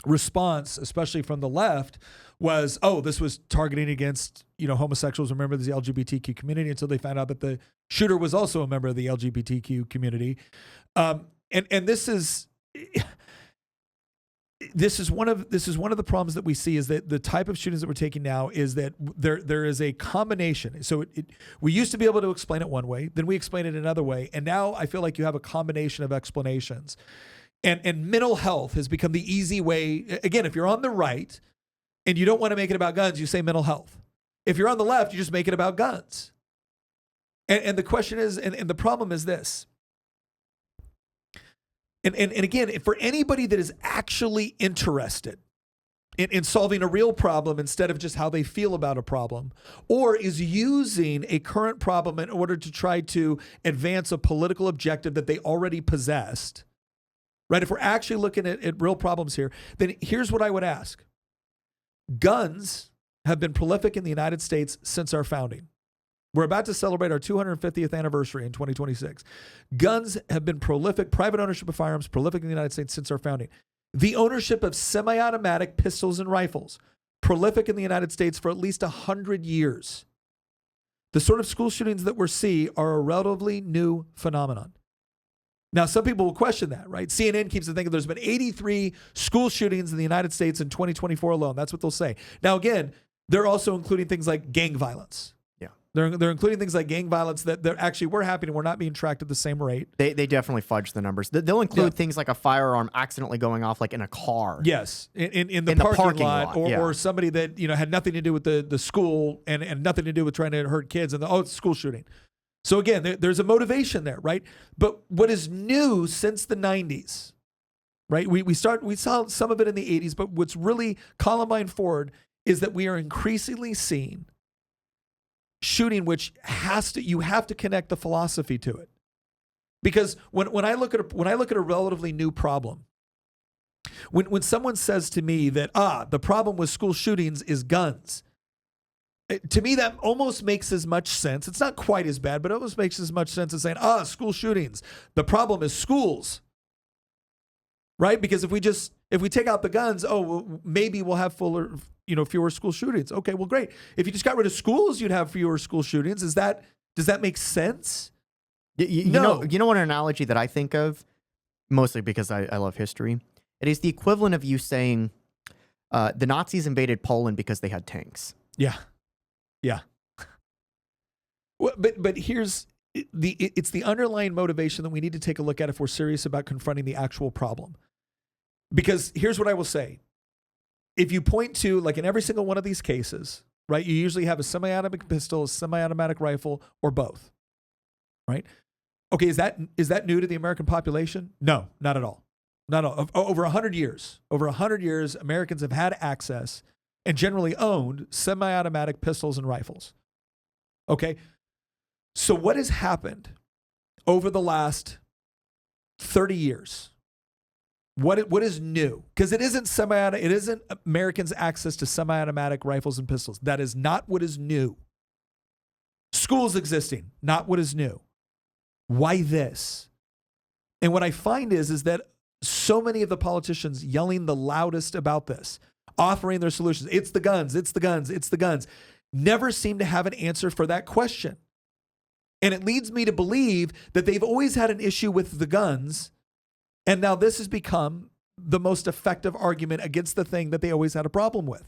response, especially from the left, was, oh, this was targeting against, homosexuals, remember the LGBTQ community, until they found out that the shooter was also a member of the LGBTQ community. And this is one of the problems that we see, is that the type of shootings that we're taking now is that there is a combination. So we used to be able to explain it one way, then we explain it another way, and now I feel like you have a combination of explanations. And mental health has become the easy way. Again, if you're on the right and you don't want to make it about guns, you say mental health. If you're on the left, you just make it about guns. And the question is, and the problem is this. And again, for anybody that is actually interested in solving a real problem instead of just how they feel about a problem, or is using a current problem in order to try to advance a political objective that they already possessed, right? If we're actually looking at real problems here, then here's what I would ask. Guns have been prolific in the United States since our founding. We're about to celebrate our 250th anniversary in 2026. Guns have been prolific, private ownership of firearms, prolific in the United States since our founding. The ownership of semi-automatic pistols and rifles, prolific in the United States for at least 100 years. The sort of school shootings that we see are a relatively new phenomenon. Now, some people will question that, right? CNN keeps thinking there's been 83 school shootings in the United States in 2024 alone. That's what they'll say. Now, again, they're also including things like gang violence. They're including things like gang violence that actually were happening. We're not being tracked at the same rate. They definitely fudge the numbers. They'll include things like a firearm accidentally going off like in a car. Yes, in the parking lot. Or somebody that had nothing to do with the school and nothing to do with trying to hurt kids and it's a school shooting. So again, there's a motivation there, right? But what is new since the 90s, right? We saw some of it in the 80s, but what's really Columbine forward is that we are increasingly seeing shooting, which you have to connect the philosophy to it, because when I look at a relatively new problem, when someone says to me that the problem with school shootings is guns, to me that almost makes as much sense. It's not quite as bad, but it almost makes as much sense as saying school shootings. The problem is schools, right? Because if we take out the guns, maybe we'll have fewer school shootings. Okay, well, great. If you just got rid of schools, you'd have fewer school shootings. Does that make sense? No. You know what analogy that I think of, mostly because I love history? It is the equivalent of you saying the Nazis invaded Poland because they had tanks. Yeah. Well, but here's it's the underlying motivation that we need to take a look at if we're serious about confronting the actual problem. Because here's what I will say. If you point to, like in every single one of these cases, right, you usually have a semi-automatic pistol, a semi-automatic rifle, or both, right? Okay, is that new to the American population? No, not at all. Not at all. Over 100 years, Americans have had access and generally owned semi-automatic pistols and rifles. Okay, so what has happened over the last 30 years? What is new? Because it isn't Americans' access to semi-automatic rifles and pistols. That is not what is new. Schools existing, not what is new. Why this? And what I find is that so many of the politicians yelling the loudest about this, offering their solutions, it's the guns, never seem to have an answer for that question. And it leads me to believe that they've always had an issue with the guns, and now this has become the most effective argument against the thing that they always had a problem with.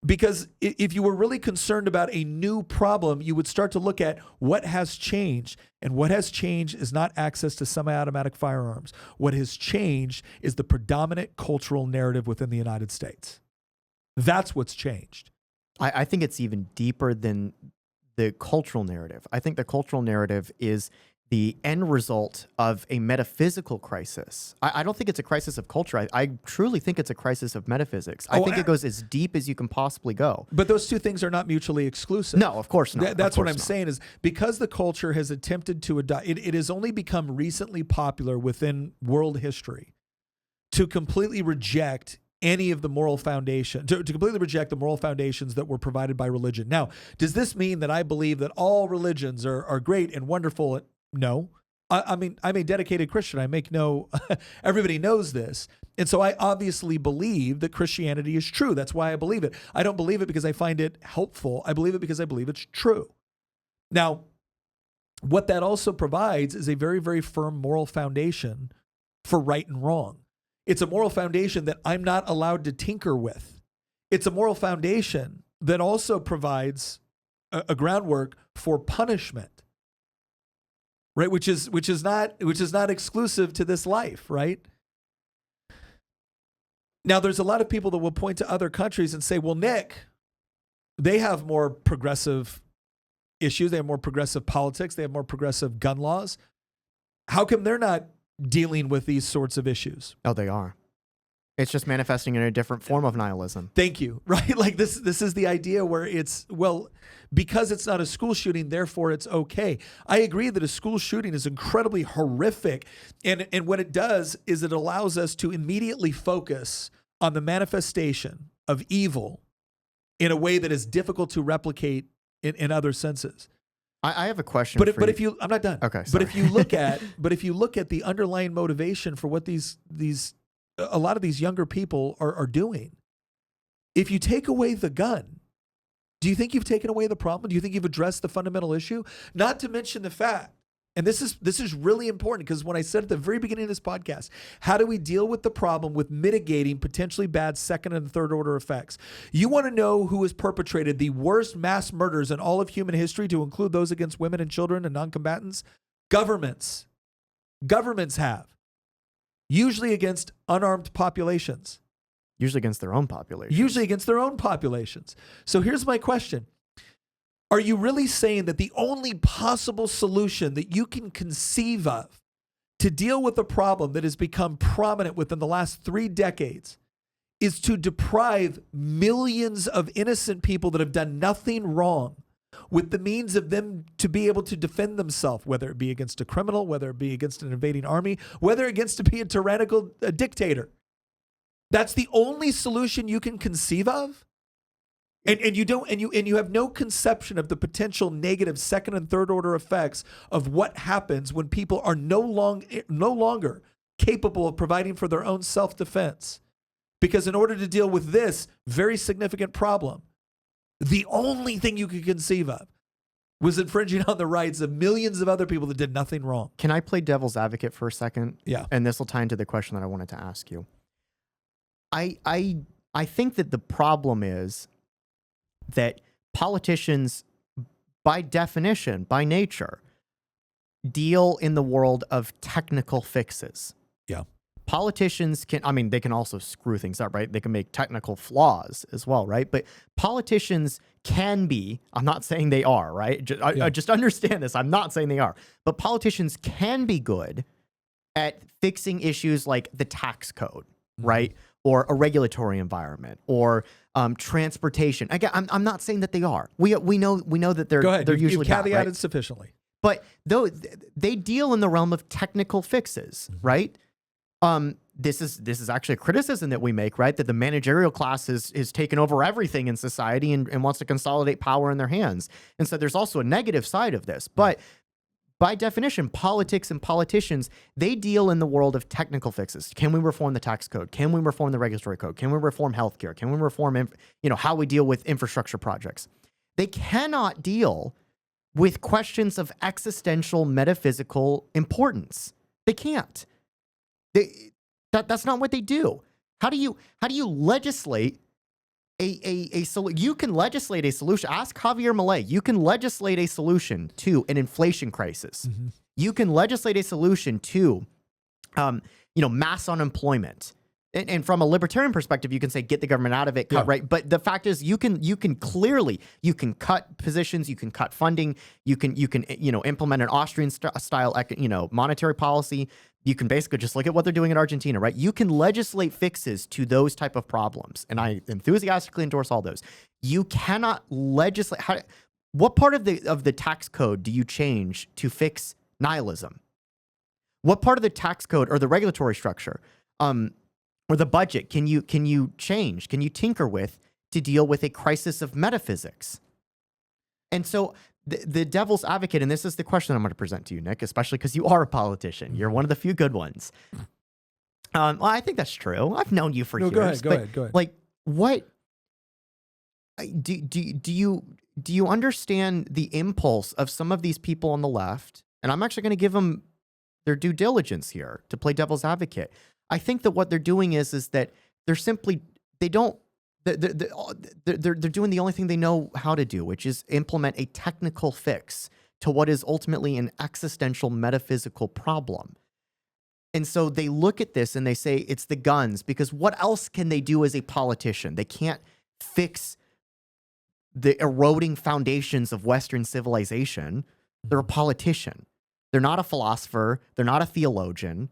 Because if you were really concerned about a new problem, you would start to look at what has changed. And what has changed is not access to semi-automatic firearms. What has changed is the predominant cultural narrative within the United States. That's what's changed. I think it's even deeper than the cultural narrative. I think the cultural narrative is the end result of a metaphysical crisis. I don't think it's a crisis of culture. I truly think it's a crisis of metaphysics. I think it goes as deep as you can possibly go. But those two things are not mutually exclusive. No, of course not. That's what I'm saying is because the culture has attempted to adopt, it has only become recently popular within world history to completely reject any of the moral foundation, to completely reject the moral foundations that were provided by religion. Now, does this mean that I believe that all religions are great and wonderful? No. I mean, I'm a dedicated Christian. Everybody knows this. And so I obviously believe that Christianity is true. That's why I believe it. I don't believe it because I find it helpful. I believe it because I believe it's true. Now, what that also provides is a very, very firm moral foundation for right and wrong. It's a moral foundation that I'm not allowed to tinker with. It's a moral foundation that also provides a groundwork for punishment. Right, which is not exclusive to this life, right? Now, there's a lot of people that will point to other countries and say, well, Nick, they have more progressive issues. They have more progressive politics. They have more progressive gun laws. How come they're not dealing with these sorts of issues. Oh, they are. It's just manifesting in a different form of nihilism. Thank you. Right? Like this is the idea where it's, well, because it's not a school shooting, therefore it's okay. I agree that a school shooting is incredibly horrific. And what it does is it allows us to immediately focus on the manifestation of evil in a way that is difficult to replicate in other senses. I have a question. But if you, I'm not done. Okay. Sorry. But if you look at the underlying motivation for what these a lot of these younger people are doing, if you take away the gun, do you think you've taken away the problem? Do you think you've addressed the fundamental issue? Not to mention the fact, and this is really important, because when I said at the very beginning of this podcast, how do we deal with the problem with mitigating potentially bad second and third order effects? You want to know who has perpetrated the worst mass murders in all of human history, to include those against women and children and non-combatants? Governments. Governments have. Usually against unarmed populations. Usually against their own population. Usually against their own populations. So here's my question. Are you really saying that the only possible solution that you can conceive of to deal with a problem that has become prominent within the last 3 decades is to deprive millions of innocent people that have done nothing wrong with the means of them to be able to defend themselves, whether it be against a criminal, whether it be against an invading army, whether against to be a tyrannical dictator? That's the only solution you can conceive of? And you have no conception of the potential negative second and third order effects of what happens when people are no longer capable of providing for their own self-defense. Because in order to deal with this very significant problem, the only thing you could conceive of was infringing on the rights of millions of other people that did nothing wrong. Can I play devil's advocate for a second? Yeah. And this will tie into the question that I wanted to ask you. I think that the problem is that politicians, by definition, by nature, deal in the world of technical fixes. Yeah. Politicians they can also screw things up, right? They can make technical flaws as well, right? But politicians can be, I'm not saying they are, right? I just understand this. I'm not saying they are. But politicians can be good at fixing issues like the tax code, right? Or a regulatory environment, or transportation. Again, I'm not saying that they are. We know that they're Go ahead. They're usually You've caveated not, right? sufficiently. But though they deal in the realm of technical fixes, right? This is actually a criticism that we make, right? That the managerial class is taken over everything in society and wants to consolidate power in their hands. And so there's also a negative side of this. But by definition, politics and politicians, they deal in the world of technical fixes. Can we reform the tax code? Can we reform the regulatory code? Can we reform healthcare? Can we reform, how we deal with infrastructure projects? They cannot deal with questions of existential metaphysical importance. They can't. That's not what they do. How do you legislate you can legislate a solution? Ask Javier Milei. You can legislate a solution to an inflation crisis. Mm-hmm. You can legislate a solution to mass unemployment. And from a libertarian perspective, you can say, get the government out of it, cut, right? But the fact is, you can clearly cut positions, you can cut funding, you can implement an Austrian style monetary policy. You can basically just look at what they're doing in Argentina, right? You can legislate fixes to those type of problems, and I enthusiastically endorse all those. You cannot legislate. What part of the tax code do you change to fix nihilism? What part of the tax code or the regulatory structure, or the budget can you change? Can you tinker with to deal with a crisis of metaphysics? And so the devil's advocate, and this is the question I'm going to present to you, Nick, especially because you are a politician. You're one of the few good ones. Well, I think that's true. I've known you for years. Go ahead. Like, what do you understand the impulse of some of these people on the left? And I'm actually going to give them their due diligence here to play devil's advocate. I think that what they're doing is that they're doing the only thing they know how to do, which is implement a technical fix to what is ultimately an existential metaphysical problem. And so they look at this and they say it's the guns, because what else can they do as a politician? They can't fix the eroding foundations of Western civilization. They're a politician. They're not a philosopher. They're not a theologian.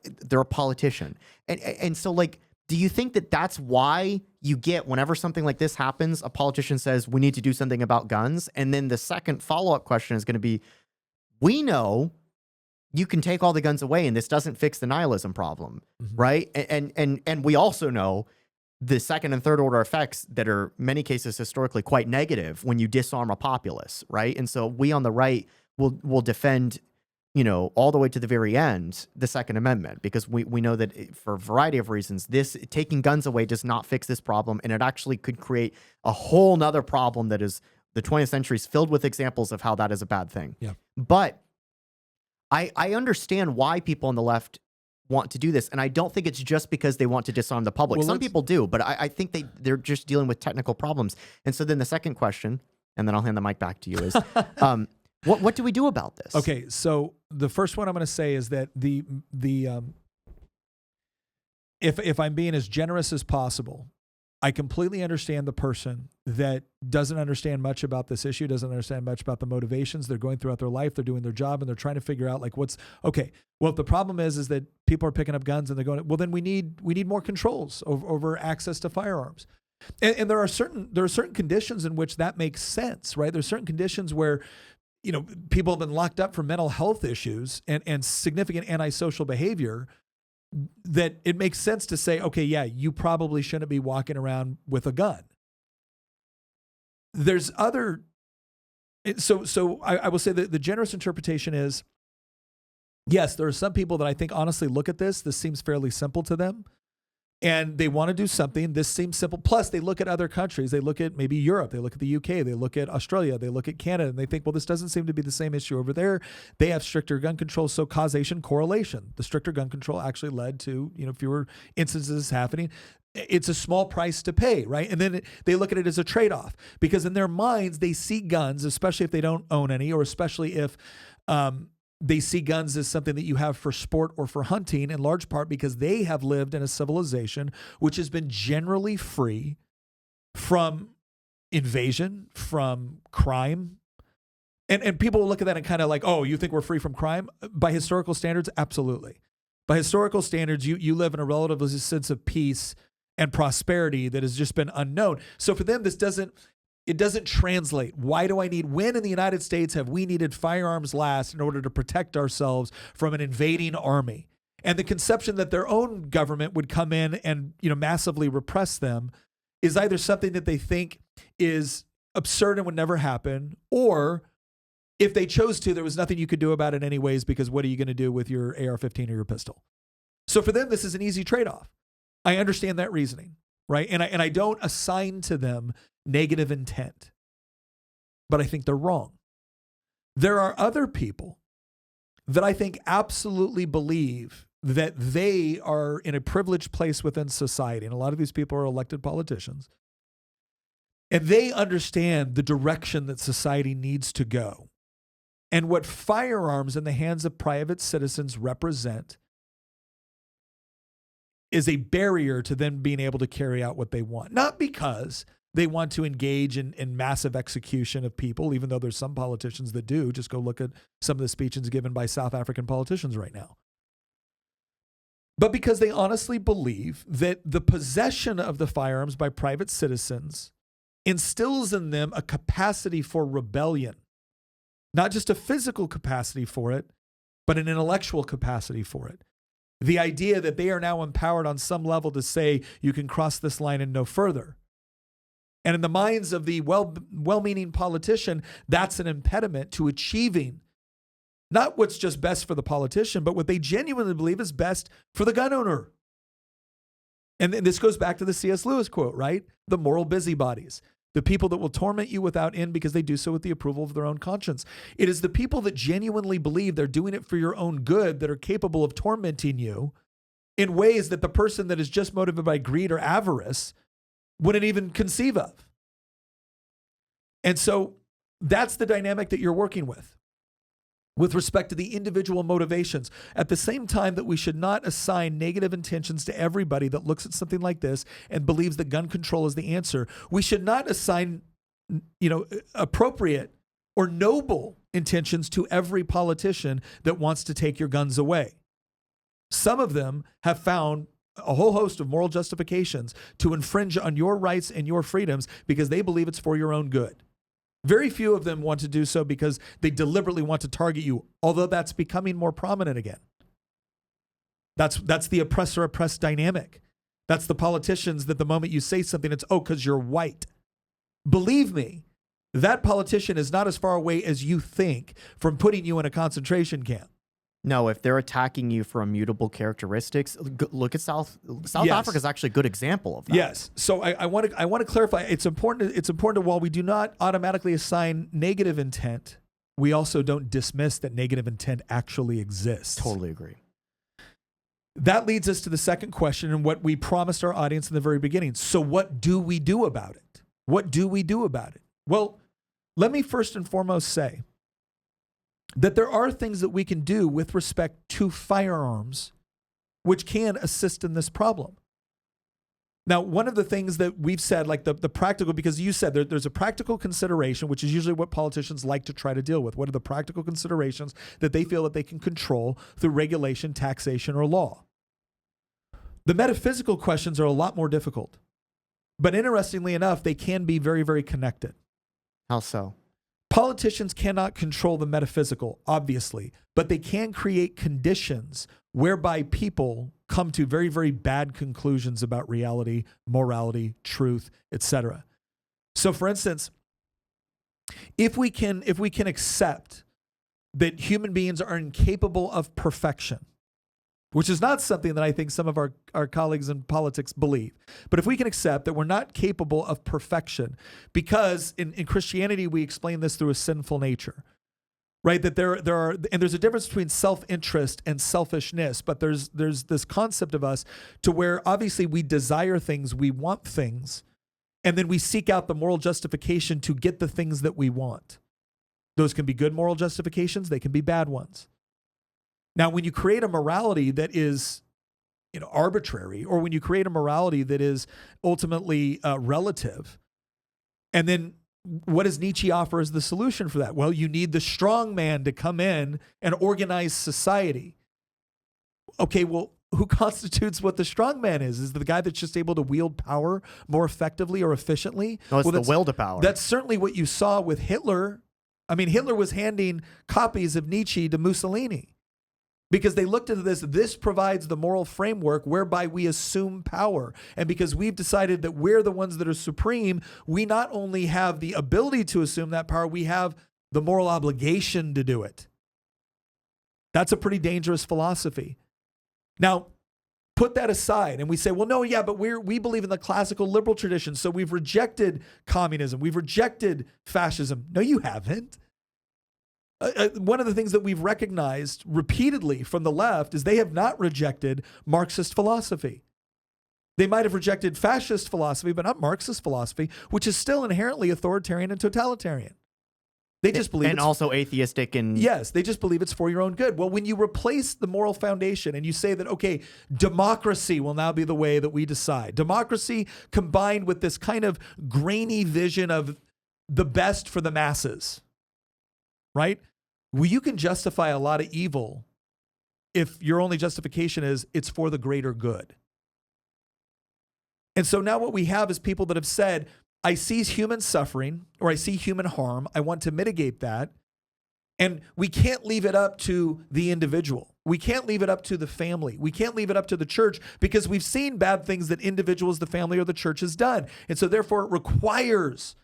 they're a politician. And so, like, do you think that that's why you get, whenever something like this happens, a politician says, we need to do something about guns? And then the second follow-up question is going to be, we know you can take all the guns away and this doesn't fix the nihilism problem, right? And we also know the second and third order effects that are many cases historically quite negative when you disarm a populace, right? And so we on the right will defend, you know, all the way to the very end, the Second Amendment, because we know that for a variety of reasons, this taking guns away does not fix this problem, and it actually could create a whole nother problem that is the 20th century is filled with examples of how that is a bad thing. Yeah. But I understand why people on the left want to do this, and I don't think it's just because they want to disarm the public. Well, some people do, but I think they're just dealing with technical problems. And so then the second question, and then I'll hand the mic back to you, is what do we do about this? Okay, so the first one I'm going to say is that if I'm being as generous as possible, I completely understand the person that doesn't understand much about this issue, doesn't understand much about the motivations they're going throughout their life. They're doing their job and they're trying to figure out, like, okay. Well, if the problem is that people are picking up guns and they're going, well, then we need more controls over access to firearms. And there are certain conditions in which that makes sense, right? There's certain conditions where, you know, people have been locked up for mental health issues and significant antisocial behavior, that it makes sense to say, okay, yeah, you probably shouldn't be walking around with a gun. There's other, so I will say that the generous interpretation is, yes, there are some people that I think honestly look at this seems fairly simple to them, and they want to do something. This seems simple. Plus, they look at other countries. They look at maybe Europe. They look at the UK. They look at Australia. They look at Canada, and they think, well, this doesn't seem to be the same issue over there. They have stricter gun control. So causation, correlation. The stricter gun control actually led to, you know, fewer instances happening. It's a small price to pay, right? And then they look at it as a trade-off, because in their minds, they see guns, especially if they don't own any, or especially if they see guns as something that you have for sport or for hunting, in large part because they have lived in a civilization which has been generally free from invasion, from crime. And people will look at that and kind of like, oh, you think we're free from crime? By historical standards, absolutely. By historical standards, you live in a relative sense of peace and prosperity that has just been unknown. So for them, it doesn't translate. Why do I need, when in the United States have we needed firearms last in order to protect ourselves from an invading army? And the conception that their own government would come in and, you know, massively repress them is either something that they think is absurd and would never happen, or if they chose to, there was nothing you could do about it anyways, because what are you going to do with your AR-15 or your pistol? So for them, this is an easy trade-off. I understand that reasoning, right? And I don't assign to them negative intent, but I think they're wrong. There are other people that I think absolutely believe that they are in a privileged place within society. And a lot of these people are elected politicians. And they understand the direction that society needs to go. And what firearms in the hands of private citizens represent is a barrier to them being able to carry out what they want. Not because they want to engage in massive execution of people, even though there's some politicians that do. Just go look at some of the speeches given by South African politicians right now. But because they honestly believe that the possession of the firearms by private citizens instills in them a capacity for rebellion. Not just a physical capacity for it, but an intellectual capacity for it. The idea that they are now empowered on some level to say, you can cross this line and no further. And in the minds of the well-meaning politician, that's an impediment to achieving not what's just best for the politician, but what they genuinely believe is best for the gun owner. And this goes back to the C.S. Lewis quote, right? The moral busybodies. The people that will torment you without end because they do so with the approval of their own conscience. It is the people that genuinely believe they're doing it for your own good that are capable of tormenting you in ways that the person that is just motivated by greed or avarice wouldn't even conceive of. And so that's the dynamic that you're working with respect to the individual motivations. At the same time that we should not assign negative intentions to everybody that looks at something like this and believes that gun control is the answer, we should not assign, appropriate or noble intentions to every politician that wants to take your guns away. Some of them have found a whole host of moral justifications to infringe on your rights and your freedoms because they believe it's for your own good. Very few of them want to do so because they deliberately want to target you, although that's becoming more prominent again. That's the oppressor-oppressed dynamic. That's the politicians that the moment you say something, it's, oh, because you're white. Believe me, that politician is not as far away as you think from putting you in a concentration camp. No, if they're attacking you for immutable characteristics, look at South Yes. Africa is actually a good example of that. Yes. So I want to clarify. It's important to, while we do not automatically assign negative intent, we also don't dismiss that negative intent actually exists. Totally agree. That leads us to the second question and what we promised our audience in the very beginning. So what do we do about it? What do we do about it? Well, let me first and foremost say that there are things that we can do with respect to firearms which can assist in this problem. Now, one of the things that we've said, like the practical, because you said there's a practical consideration, which is usually what politicians like to try to deal with. What are the practical considerations that they feel that they can control through regulation, taxation, or law? The metaphysical questions are a lot more difficult. But interestingly enough, they can be very, very connected. How so? Politicians cannot control the metaphysical, obviously, but they can create conditions whereby people come to very, very bad conclusions about reality, morality, truth, etc. So, for instance, if we can accept that human beings are incapable of perfection, which is not something that I think some of our colleagues in politics believe. But if we can accept that we're not capable of perfection, because in Christianity, we explain this through a sinful nature, right? That there are, and there's a difference between self-interest and selfishness, but there's this concept of us to where obviously we desire things, we want things, and then we seek out the moral justification to get the things that we want. Those can be good moral justifications, they can be bad ones. Now, when you create a morality that is, arbitrary, or when you create a morality that is ultimately relative, and then what does Nietzsche offer as the solution for that? Well, you need the strong man to come in and organize society. Okay, well, who constitutes what the strong man is? Is it the guy that's just able to wield power more effectively or efficiently? No, it's the will to power. That's certainly what you saw with Hitler. I mean, Hitler was handing copies of Nietzsche to Mussolini, because they looked at this provides the moral framework whereby we assume power. And because we've decided that we're the ones that are supreme, we not only have the ability to assume that power, we have the moral obligation to do it. That's a pretty dangerous philosophy. Now, put that aside and we say, well, no, yeah, but we believe in the classical liberal tradition, so we've rejected communism, we've rejected fascism. No, you haven't. One of the things that we've recognized repeatedly from the left is they have not rejected Marxist philosophy. They might have rejected fascist philosophy, but not Marxist philosophy, which is still inherently authoritarian and totalitarian. They just believe and also atheistic and yes, they just believe it's for your own good. Well, when you replace the moral foundation and you say that, okay, democracy will now be the way that we decide. Democracy combined with this kind of grainy vision of the best for the masses. Right? Well, you can justify a lot of evil if your only justification is it's for the greater good. And so now what we have is people that have said, I see human suffering or I see human harm. I want to mitigate that. And we can't leave it up to the individual. We can't leave it up to the family. We can't leave it up to the church because we've seen bad things that individuals, the family, or the church has done. And so therefore it requires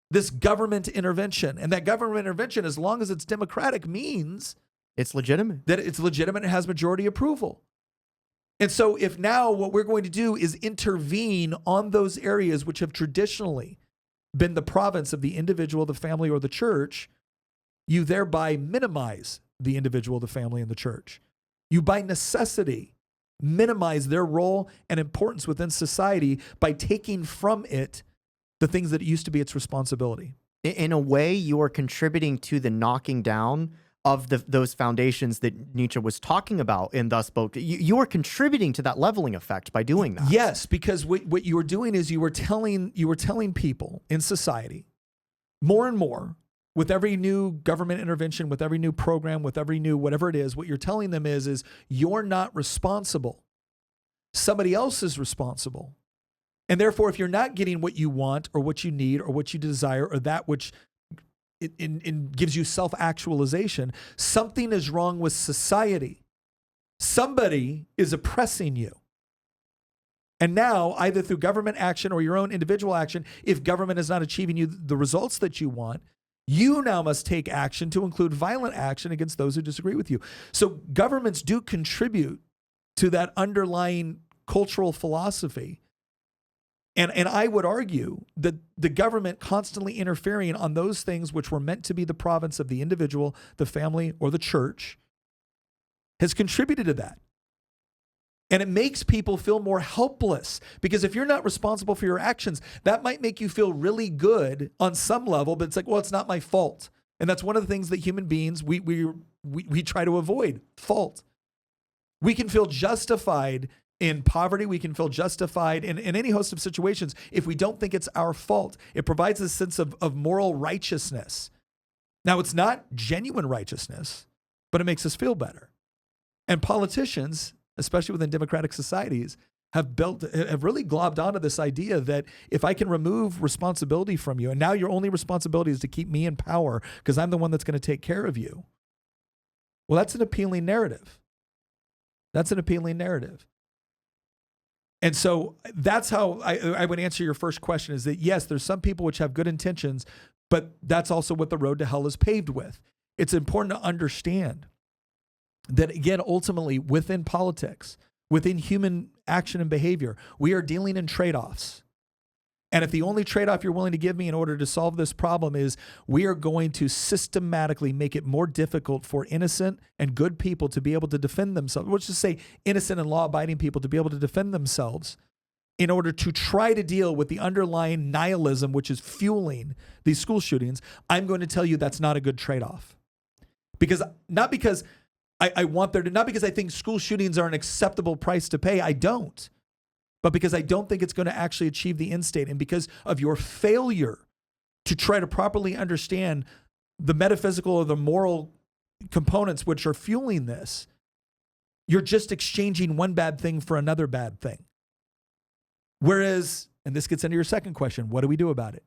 this government intervention. And that government intervention, as long as it's democratic, means it's legitimate. That it's legitimate and has majority approval. And so if now what we're going to do is intervene on those areas which have traditionally been the province of the individual, the family, or the church, you thereby minimize the individual, the family, and the church. You, by necessity, minimize their role and importance within society by taking from it the things that used to be its responsibility. In a way, you are contributing to the knocking down of those foundations that Nietzsche was talking about in Thus Spoke. You are contributing to that leveling effect by doing that. Yes, because what you were doing is you were telling people in society more and more with every new government intervention, with every new program, with every new whatever it is, what you're telling them is you're not responsible. Somebody else is responsible. And therefore, if you're not getting what you want or what you need or what you desire or that which gives you self-actualization, something is wrong with society. Somebody is oppressing you. And now, either through government action or your own individual action, if government is not achieving you the results that you want, you now must take action to include violent action against those who disagree with you. So governments do contribute to that underlying cultural philosophy. And I would argue that the government constantly interfering on those things which were meant to be the province of the individual, the family, or the church has contributed to that. And it makes people feel more helpless because if you're not responsible for your actions, that might make you feel really good on some level, but it's like, well, it's not my fault. And that's one of the things that human beings, we try to avoid, fault. We can feel justified in poverty. We can feel justified in any host of situations if we don't think it's our fault. It provides a sense of moral righteousness. Now, it's not genuine righteousness, but it makes us feel better. And politicians, especially within democratic societies, have really globbed onto this idea that if I can remove responsibility from you, and now your only responsibility is to keep me in power because I'm the one that's going to take care of you. Well, that's an appealing narrative. That's an appealing narrative. And so that's how I would answer your first question is that yes, there's some people which have good intentions, but that's also what the road to hell is paved with. It's important to understand that, again, ultimately within politics, within human action and behavior, we are dealing in trade-offs. And if the only trade-off you're willing to give me in order to solve this problem is we are going to systematically make it more difficult for innocent and good people to be able to defend themselves, let's just say innocent and law-abiding people to be able to defend themselves in order to try to deal with the underlying nihilism which is fueling these school shootings, I'm going to tell you that's not a good trade-off. Not because I want there to, not because I think school shootings are an acceptable price to pay, I don't. But because I don't think it's going to actually achieve the end state. And because of your failure to try to properly understand the metaphysical or the moral components which are fueling this, you're just exchanging one bad thing for another bad thing. Whereas, and this gets into your second question, what do we do about it?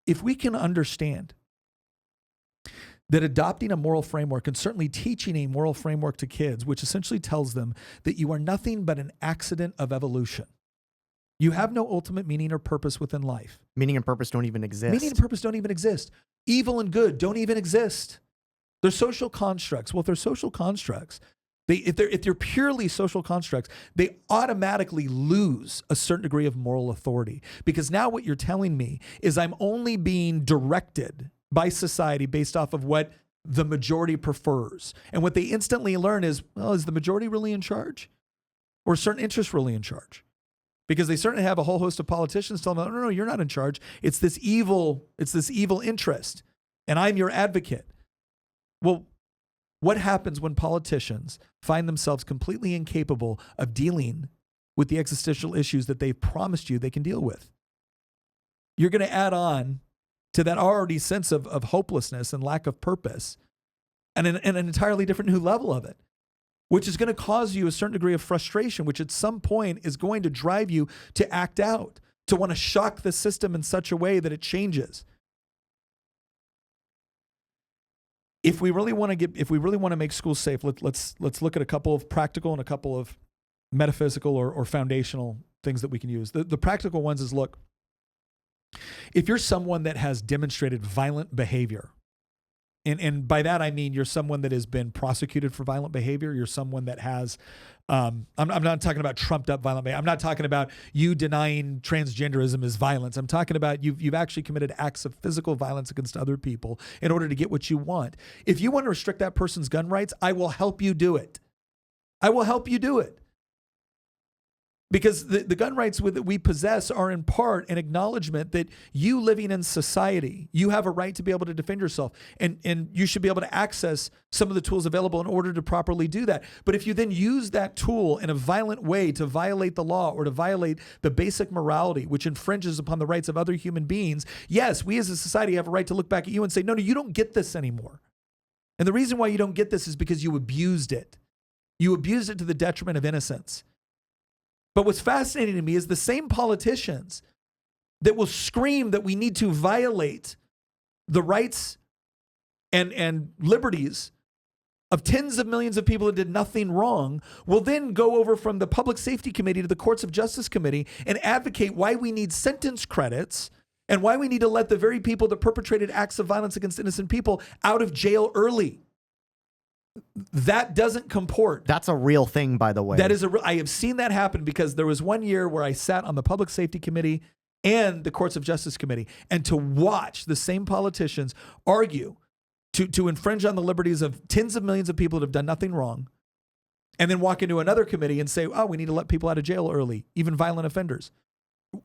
If we can understand that adopting a moral framework and certainly teaching a moral framework to kids, which essentially tells them that you are nothing but an accident of evolution. You have no ultimate meaning or purpose within life. Meaning and purpose don't even exist. Meaning and purpose don't even exist. Evil and good don't even exist. They're social constructs. Well, if they're social constructs, if they're purely social constructs, they automatically lose a certain degree of moral authority. Because now what you're telling me is I'm only being directed by society based off of what the majority prefers. And what they instantly learn is, well, is the majority really in charge? Or are certain interests really in charge? Because they certainly have a whole host of politicians telling them, no, you're not in charge. It's this evil interest, and I'm your advocate. Well, what happens when politicians find themselves completely incapable of dealing with the existential issues that they've promised you they can deal with? You're going to add on to that already sense of hopelessness and lack of purpose and an entirely different new level of it, which is going to cause you a certain degree of frustration, which at some point is going to drive you to act out, to want to shock the system in such a way that it changes. If we really want to make schools safe, let's look at a couple of practical and a couple of metaphysical or foundational things that we can use. The practical ones is, look, if you're someone that has demonstrated violent behavior, and by that I mean you're someone that has been prosecuted for violent behavior, you're someone that has, I'm not talking about trumped up violent behavior. I'm not talking about you denying transgenderism is violence. I'm talking about you've actually committed acts of physical violence against other people in order to get what you want. If you want to restrict that person's gun rights, I will help you do it. I will help you do it. Because the gun rights that we possess are in part an acknowledgement that you living in society, you have a right to be able to defend yourself, and you should be able to access some of the tools available in order to properly do that. But if you then use that tool in a violent way to violate the law or to violate the basic morality, which infringes upon the rights of other human beings, yes, we as a society have a right to look back at you and say, no, you don't get this anymore. And the reason why you don't get this is because you abused it. You abused it to the detriment of innocence. But what's fascinating to me is the same politicians that will scream that we need to violate the rights and liberties of tens of millions of people that did nothing wrong will then go over from the Public Safety Committee to the Courts of Justice Committee and advocate why we need sentence credits and why we need to let the very people that perpetrated acts of violence against innocent people out of jail early. That doesn't comport. That's a real thing, by the way. I have seen that happen because there was one year where I sat on the Public Safety Committee and the Courts of Justice Committee, and to watch the same politicians argue to infringe on the liberties of tens of millions of people that have done nothing wrong, and then walk into another committee and say, oh, we need to let people out of jail early, even violent offenders.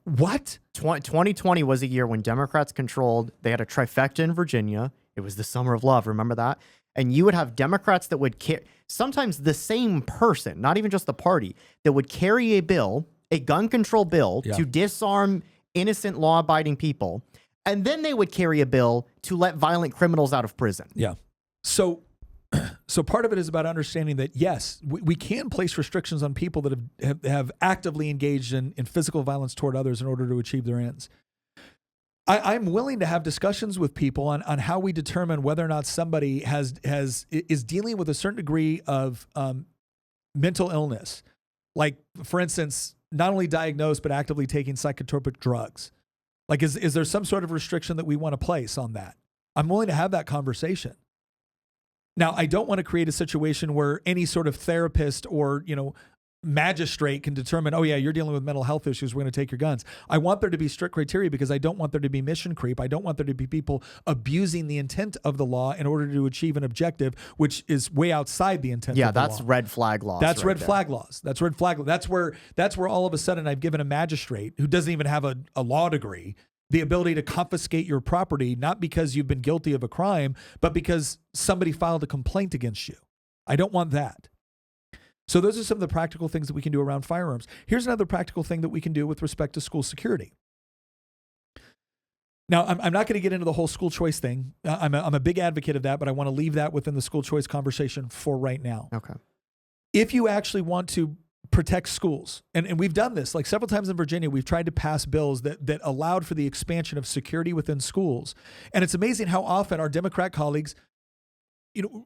What? 2020 was a year when Democrats controlled. They had a trifecta in Virginia. It was the summer of love. Remember that? And you would have Democrats that would sometimes the same person, not even just the party, that would carry a bill, a gun control bill, to disarm innocent law-abiding people. And then they would carry a bill to let violent criminals out of prison. Yeah. So part of it is about understanding that, yes, we can place restrictions on people that have actively engaged in physical violence toward others in order to achieve their ends. I'm willing to have discussions with people on how we determine whether or not somebody is dealing with a certain degree of mental illness. Like, for instance, not only diagnosed, but actively taking psychotropic drugs. Like, is there some sort of restriction that we want to place on that? I'm willing to have that conversation. Now, I don't want to create a situation where any sort of therapist or, magistrate can determine, oh yeah, you're dealing with mental health issues, we're going to take your guns. I want there to be strict criteria because I don't want there to be mission creep. I don't want there to be people abusing the intent of the law in order to achieve an objective, which is way outside the intent of the law. Yeah, that's red flag laws. That's red flag laws. That's red flag law. That's where all of a sudden I've given a magistrate who doesn't even have a law degree the ability to confiscate your property, not because you've been guilty of a crime, but because somebody filed a complaint against you. I don't want that. So those are some of the practical things that we can do around firearms. Here's another practical thing that we can do with respect to school security. Now, I'm not going to get into the whole school choice thing. I'm a big advocate of that, but I want to leave that within the school choice conversation for right now. Okay. If you actually want to protect schools, and we've done this, like several times in Virginia, we've tried to pass bills that allowed for the expansion of security within schools. And it's amazing how often our Democrat colleagues,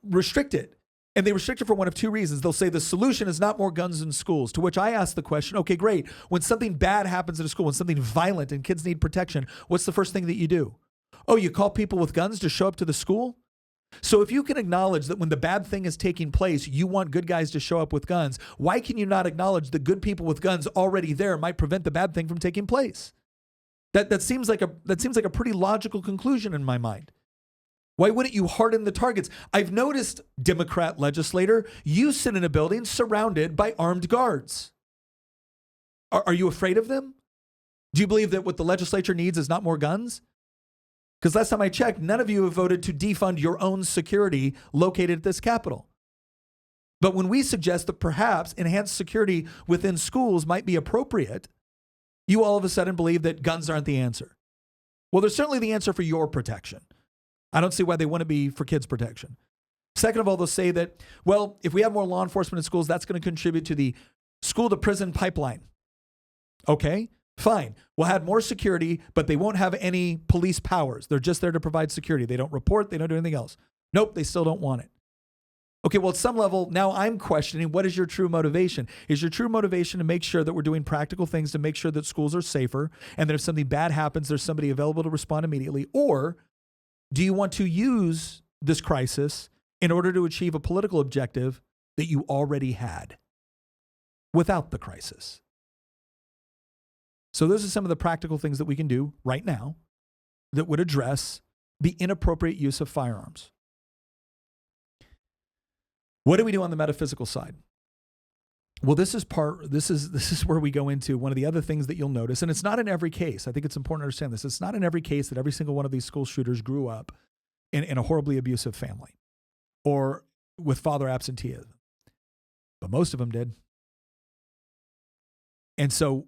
restrict it. And they restrict it for one of two reasons. They'll say the solution is not more guns in schools, to which I ask the question, okay, great. When something bad happens in a school, when something violent and kids need protection, what's the first thing that you do? Oh, you call people with guns to show up to the school? So if you can acknowledge that when the bad thing is taking place, you want good guys to show up with guns, why can you not acknowledge the good people with guns already there might prevent the bad thing from taking place? That seems like a pretty logical conclusion in my mind. Why wouldn't you harden the targets? I've noticed, Democrat legislator, you sit in a building surrounded by armed guards. Are you afraid of them? Do you believe that what the legislature needs is not more guns? Because last time I checked, none of you have voted to defund your own security located at this Capitol. But when we suggest that perhaps enhanced security within schools might be appropriate, you all of a sudden believe that guns aren't the answer. Well, they're certainly the answer for your protection. I don't see why they wouldn't be for kids' protection. Second of all, they'll say that, well, if we have more law enforcement in schools, that's going to contribute to the school-to-prison pipeline. Okay, fine. We'll have more security, but they won't have any police powers. They're just there to provide security. They don't report. They don't do anything else. Nope, they still don't want it. Okay, well, at some level, now I'm questioning, what is your true motivation? Is your true motivation to make sure that we're doing practical things to make sure that schools are safer and that if something bad happens, there's somebody available to respond immediately? Or do you want to use this crisis in order to achieve a political objective that you already had without the crisis? So those are some of the practical things that we can do right now that would address the inappropriate use of firearms. What do we do on the metaphysical side? Well, this is where we go into one of the other things that you'll notice, and it's not in every case. I think it's important to understand this. It's not in every case that every single one of these school shooters grew up in a horribly abusive family or with father absenteeism, but most of them did. And so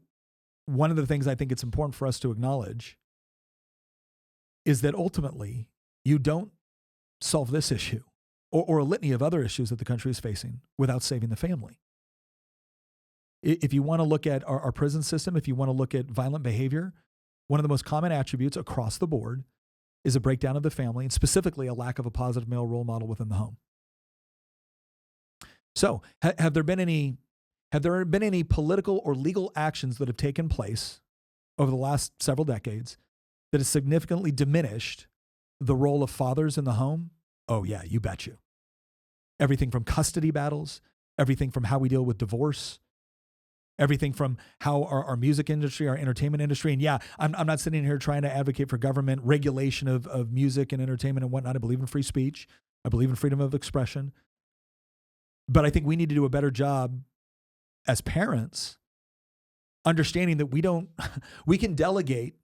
one of the things I think it's important for us to acknowledge is that ultimately you don't solve this issue or a litany of other issues that the country is facing without saving the family. If you want to look at our prison system, if you want to look at violent behavior, one of the most common attributes across the board is a breakdown of the family, and specifically a lack of a positive male role model within the home. So have there been any political or legal actions that have taken place over the last several decades that has significantly diminished the role of fathers in the home? Oh yeah, you bet you. Everything from custody battles, everything from how we deal with divorce, everything from how our music industry, our entertainment industry, and yeah, I'm not sitting here trying to advocate for government regulation of music and entertainment and whatnot. I believe in free speech. I believe in freedom of expression. But I think we need to do a better job as parents understanding that we can delegate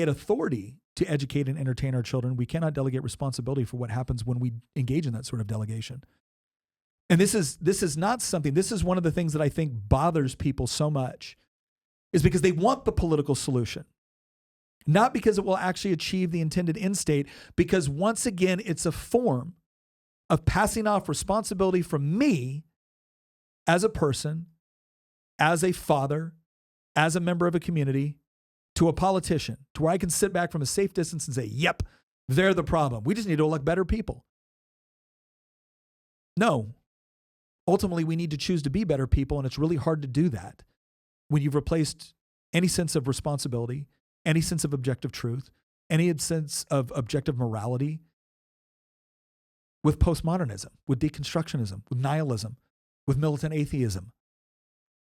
authority to educate and entertain our children. We cannot delegate responsibility for what happens when we engage in that sort of delegation. And this is not something, this is one of the things that I think bothers people so much, is because they want the political solution. Not because it will actually achieve the intended end state, because once again, it's a form of passing off responsibility from me as a person, as a father, as a member of a community, to a politician, to where I can sit back from a safe distance and say, yep, they're the problem. We just need to elect better people. No. Ultimately, we need to choose to be better people, and it's really hard to do that when you've replaced any sense of responsibility, any sense of objective truth, any sense of objective morality with postmodernism, with deconstructionism, with nihilism, with militant atheism.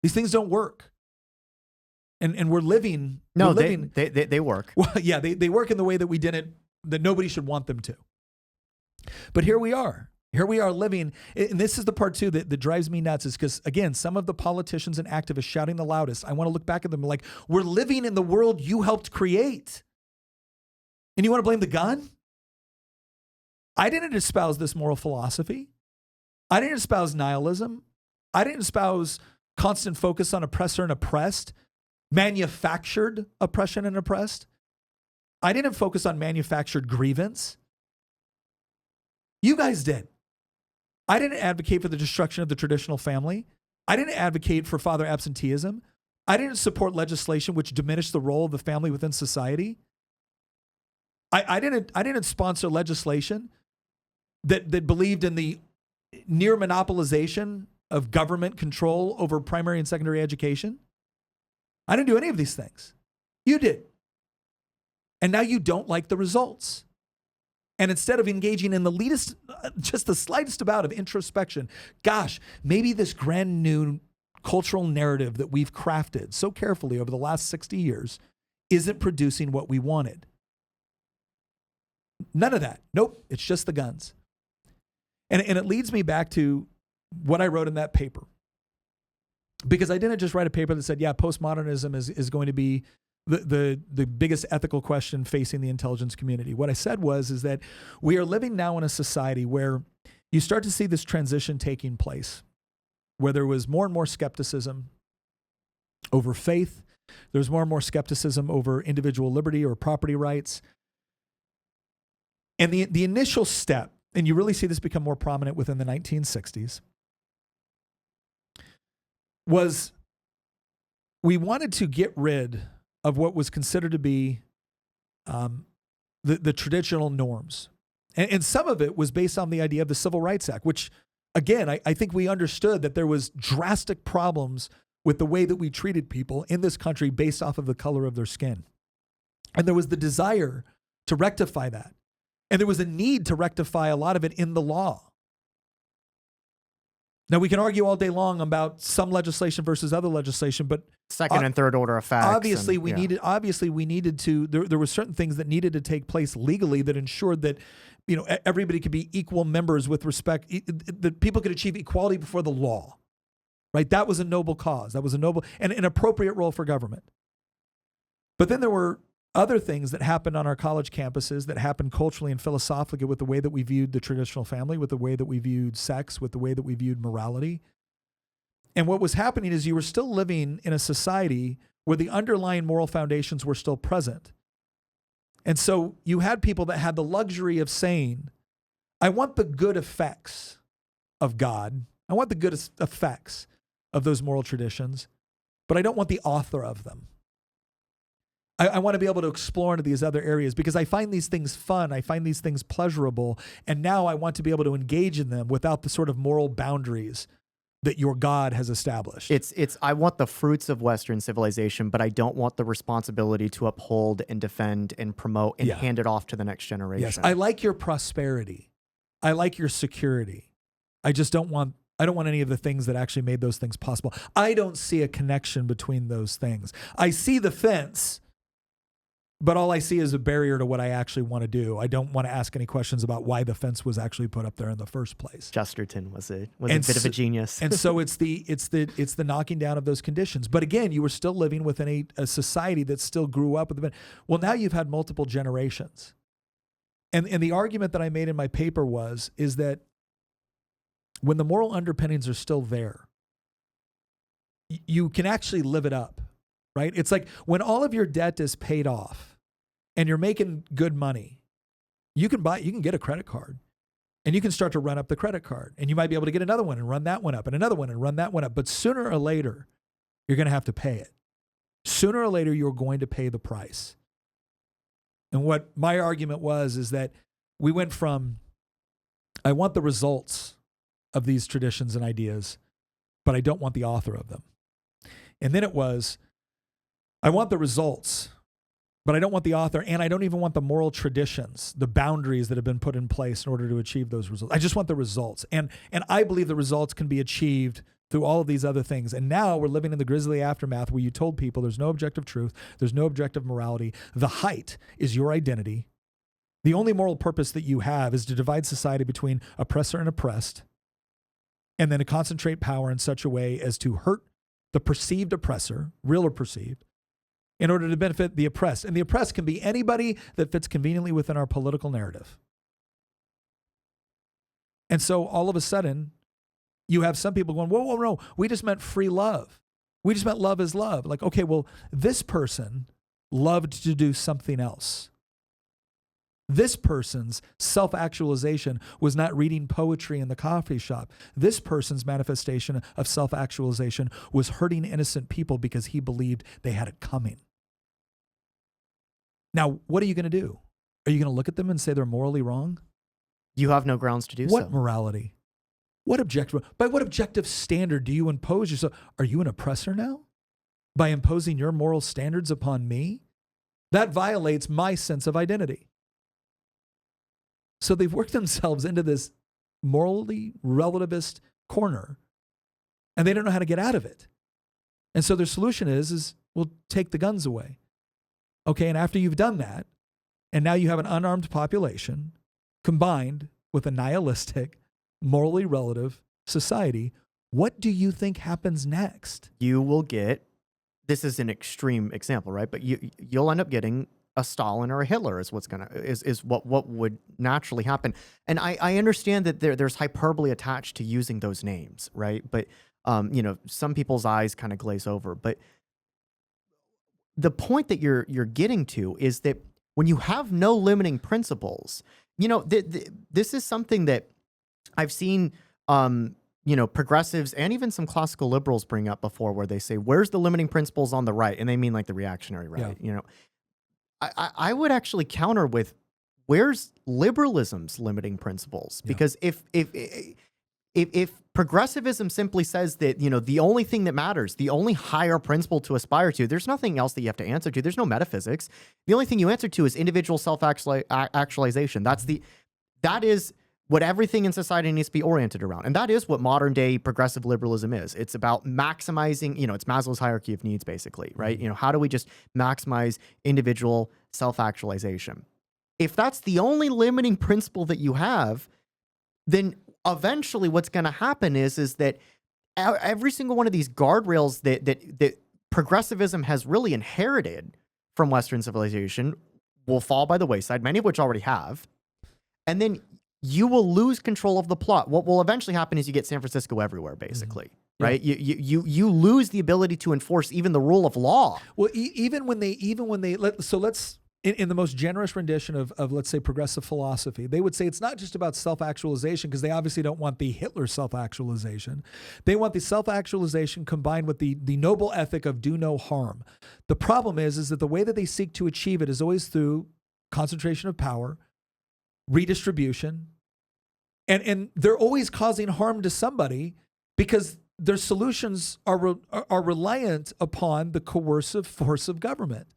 These things don't work. And we're living... No, we're living, they work. Well, yeah, they work in the way that we didn't, that nobody should want them to. But here we are. Here we are living, and this is the part too that drives me nuts, is because, again, some of the politicians and activists shouting the loudest, I want to look back at them like, we're living in the world you helped create. And you want to blame the gun? I didn't espouse this moral philosophy. I didn't espouse nihilism. I didn't espouse constant focus on oppressor and oppressed, manufactured oppression and oppressed. I didn't focus on manufactured grievance. You guys did. I didn't advocate for the destruction of the traditional family. I didn't advocate for father absenteeism. I didn't support legislation which diminished the role of the family within society. I didn't sponsor legislation that believed in the near monopolization of government control over primary and secondary education. I didn't do any of these things. You did. And now you don't like the results. And instead of engaging in just the slightest amount of introspection, gosh, maybe this grand new cultural narrative that we've crafted so carefully over the last 60 years isn't producing what we wanted. None of that. Nope. It's just the guns. And it leads me back to what I wrote in that paper. Because I didn't just write a paper that said, yeah, postmodernism is going to be the biggest ethical question facing the intelligence community. What I said is that we are living now in a society where you start to see this transition taking place, where there was more and more skepticism over faith. There's more and more skepticism over individual liberty or property rights. And the initial step, and you really see this become more prominent within the 1960s, was we wanted to get rid of what was considered to be the traditional norms. And some of it was based on the idea of the Civil Rights Act, which, again, I think we understood that there was drastic problems with the way that we treated people in this country based off of the color of their skin. And there was the desire to rectify that. And there was a need to rectify a lot of it in the law. Now, we can argue all day long about some legislation versus other legislation, but second and third order effects. Obviously, we needed to. There were certain things that needed to take place legally that ensured that, everybody could be equal members with respect, that people could achieve equality before the law, right? That was a noble cause. That was a noble and an appropriate role for government. But then there were other things that happened on our college campuses that happened culturally and philosophically with the way that we viewed the traditional family, with the way that we viewed sex, with the way that we viewed morality. And what was happening is you were still living in a society where the underlying moral foundations were still present. And so you had people that had the luxury of saying, I want the good effects of God. I want the good effects of those moral traditions, but I don't want the author of them. I want to be able to explore into these other areas because I find these things fun. I find these things pleasurable. And now I want to be able to engage in them without the sort of moral boundaries that your God has established. I want the fruits of Western civilization, but I don't want the responsibility to uphold and defend and promote and hand it off to the next generation. Yes, I like your prosperity. I like your security. I don't want any of the things that actually made those things possible. I don't see a connection between those things. I see the fence, but all I see is a barrier to what I actually want to do. I don't want to ask any questions about why the fence was actually put up there in the first place. Chesterton was a bit of a genius. And so it's the knocking down of those conditions. But again, you were still living within a society that still grew up with the. Well, now you've had multiple generations. And the argument that I made in my paper is that when the moral underpinnings are still there, you can actually live it up. Right? It's like when all of your debt is paid off and you're making good money, you can get a credit card and you can start to run up the credit card and you might be able to get another one and run that one up and another one and run that one up. But sooner or later, you're going to have to pay it. Sooner or later, you're going to pay the price. And what my argument is that we went from, I want the results of these traditions and ideas, but I don't want the author of them. And then it was, I want the results, but I don't want the author, and I don't even want the moral traditions, the boundaries that have been put in place in order to achieve those results. I just want the results. And I believe the results can be achieved through all of these other things. And now we're living in the grisly aftermath where you told people there's no objective truth, there's no objective morality. The height is your identity. The only moral purpose that you have is to divide society between oppressor and oppressed, and then to concentrate power in such a way as to hurt the perceived oppressor, real or perceived, in order to benefit the oppressed. And the oppressed can be anybody that fits conveniently within our political narrative. And so all of a sudden, you have some people going, whoa, no, we just meant free love. We just meant love is love. Like, okay, well, this person loved to do something else. This person's self-actualization was not reading poetry in the coffee shop. This person's manifestation of self-actualization was hurting innocent people because he believed they had it coming. Now, what are you going to do? Are you going to look at them and say they're morally wrong? You have no grounds to do so. What morality? By what objective standard do you impose yourself? Are you an oppressor now? By imposing your moral standards upon me? That violates my sense of identity. So they've worked themselves into this morally relativist corner, and they don't know how to get out of it. And so their solution is we'll take the guns away. Okay, and after you've done that, and now you have an unarmed population combined with a nihilistic, morally relative society, what do you think happens next? You will get, this is an extreme example, right? But you'll end up getting a Stalin or a Hitler is what would naturally happen. And I understand that there's hyperbole attached to using those names, right? But some people's eyes kind of glaze over. But the point that you're getting to is that when you have no limiting principles, this is something that I've seen progressives and even some classical liberals bring up before, where they say, where's the limiting principles on the right? And they mean like the reactionary right. Yeah. I would actually counter with, where's liberalism's limiting principles? Yeah. Because if progressivism simply says that, the only thing that matters, the only higher principle to aspire to, there's nothing else that you have to answer to. There's no metaphysics. The only thing you answer to is individual self-actualization. That is what everything in society needs to be oriented around. And that is what modern day progressive liberalism is. It's about maximizing, it's Maslow's hierarchy of needs, basically, right? How do we just maximize individual self-actualization? If that's the only limiting principle that you have, then eventually what's going to happen is that every single one of these guardrails that progressivism has really inherited from Western civilization will fall by the wayside, many of which already have. And then you will lose control of the plot. What will eventually happen is you get San Francisco everywhere, basically. Yeah. Right? You lose the ability to enforce even the rule of law. Well, even when they let's in the most generous rendition of let's say progressive philosophy, they would say it's not just about self-actualization, because they obviously don't want the Hitler self-actualization. They want the self-actualization combined with the noble ethic of do no harm. The problem is that the way that they seek to achieve it is always through concentration of power, redistribution, and they're always causing harm to somebody because their solutions are reliant upon the coercive force of government.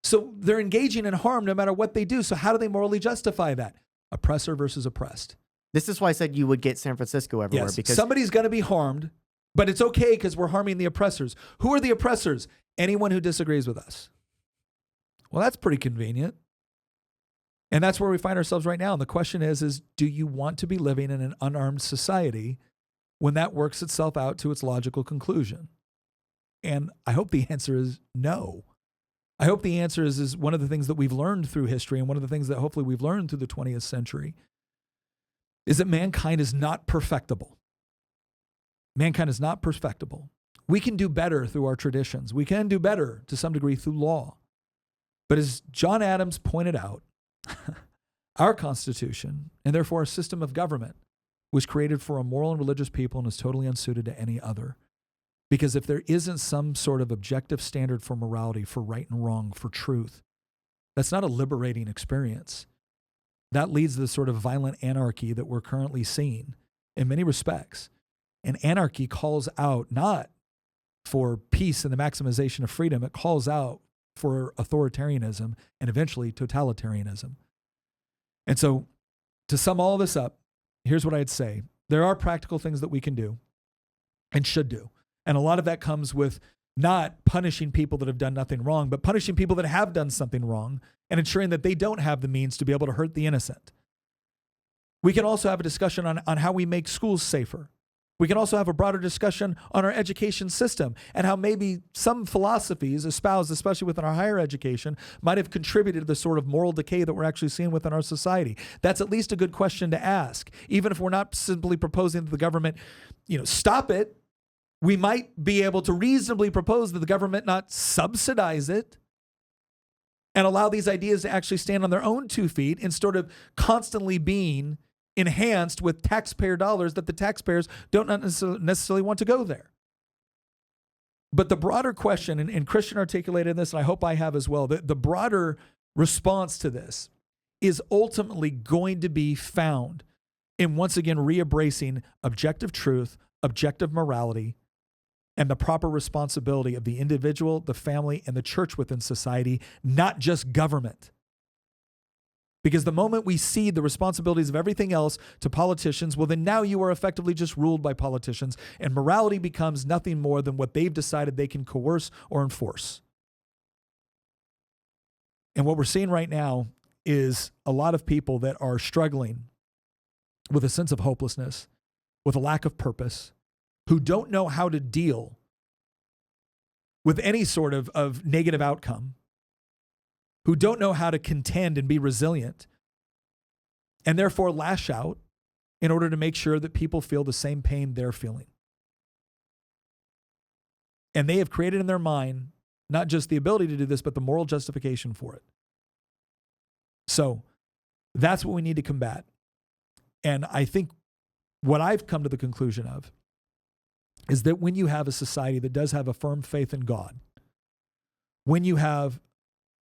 So they're engaging in harm no matter what they do. So how do they morally justify that? Oppressor versus oppressed. This is why I said you would get San Francisco everywhere. Yes, because somebody's going to be harmed, but it's okay because we're harming the oppressors. Who are the oppressors? Anyone who disagrees with us. Well, that's pretty convenient. And that's where we find ourselves right now. And the question is do you want to be living in an unarmed society when that works itself out to its logical conclusion? And I hope the answer is no. I hope the answer is one of the things that we've learned through history, and one of the things that hopefully we've learned through the 20th century, is that mankind is not perfectible. Mankind is not perfectible. We can do better through our traditions. We can do better to some degree through law. But as John Adams pointed out, our Constitution, and therefore our system of government, was created for a moral and religious people and is totally unsuited to any other. Because if there isn't some sort of objective standard for morality, for right and wrong, for truth, that's not a liberating experience. That leads to the sort of violent anarchy that we're currently seeing in many respects. And anarchy calls out not for peace and the maximization of freedom, it calls out for authoritarianism and eventually totalitarianism. And so to sum all this up, here's what I'd say. There are practical things that we can do and should do. And a lot of that comes with not punishing people that have done nothing wrong, but punishing people that have done something wrong and ensuring that they don't have the means to be able to hurt the innocent. We can also have a discussion on how we make schools safer. We can also have a broader discussion on our education system and how maybe some philosophies espoused, especially within our higher education, might have contributed to the sort of moral decay that we're actually seeing within our society. That's at least a good question to ask. Even if we're not simply proposing that the government, stop it, we might be able to reasonably propose that the government not subsidize it and allow these ideas to actually stand on their own 2 feet instead of constantly being enhanced with taxpayer dollars that the taxpayers don't necessarily want to go there. But the broader question, and Christian articulated this, and I hope I have as well, the broader response to this is ultimately going to be found in, once again, re-embracing objective truth, objective morality, and the proper responsibility of the individual, the family, and the church within society, not just government. Because the moment we cede the responsibilities of everything else to politicians, well, then now you are effectively just ruled by politicians, and morality becomes nothing more than what they've decided they can coerce or enforce. And what we're seeing right now is a lot of people that are struggling with a sense of hopelessness, with a lack of purpose, who don't know how to deal with any sort of negative outcome, who don't know how to contend and be resilient, and therefore lash out in order to make sure that people feel the same pain they're feeling. And they have created in their mind not just the ability to do this, but the moral justification for it. So that's what we need to combat. And I think what I've come to the conclusion of is that when you have a society that does have a firm faith in God, when you have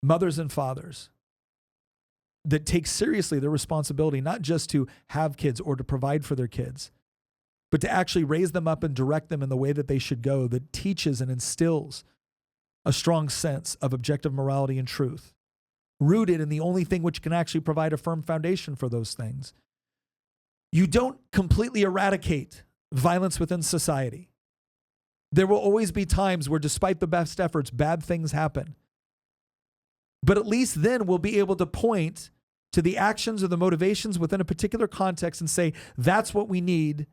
mothers and fathers that take seriously their responsibility, not just to have kids or to provide for their kids, but to actually raise them up and direct them in the way that they should go, that teaches and instills a strong sense of objective morality and truth, rooted in the only thing which can actually provide a firm foundation for those things. You don't completely eradicate violence within society. There will always be times where, despite the best efforts, bad things happen. But at least then we'll be able to point to the actions or the motivations within a particular context and say, that's what we need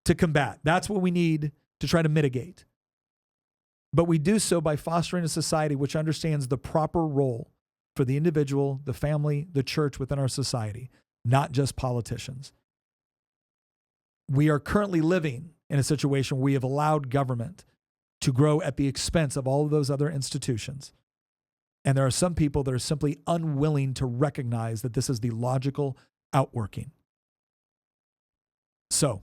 to combat. That's what we need to try to mitigate. But we do so by fostering a society which understands the proper role for the individual, the family, the church within our society, not just politicians. We are currently living in a situation where we have allowed government to grow at the expense of all of those other institutions. And there are some people that are simply unwilling to recognize that this is the logical outworking. So,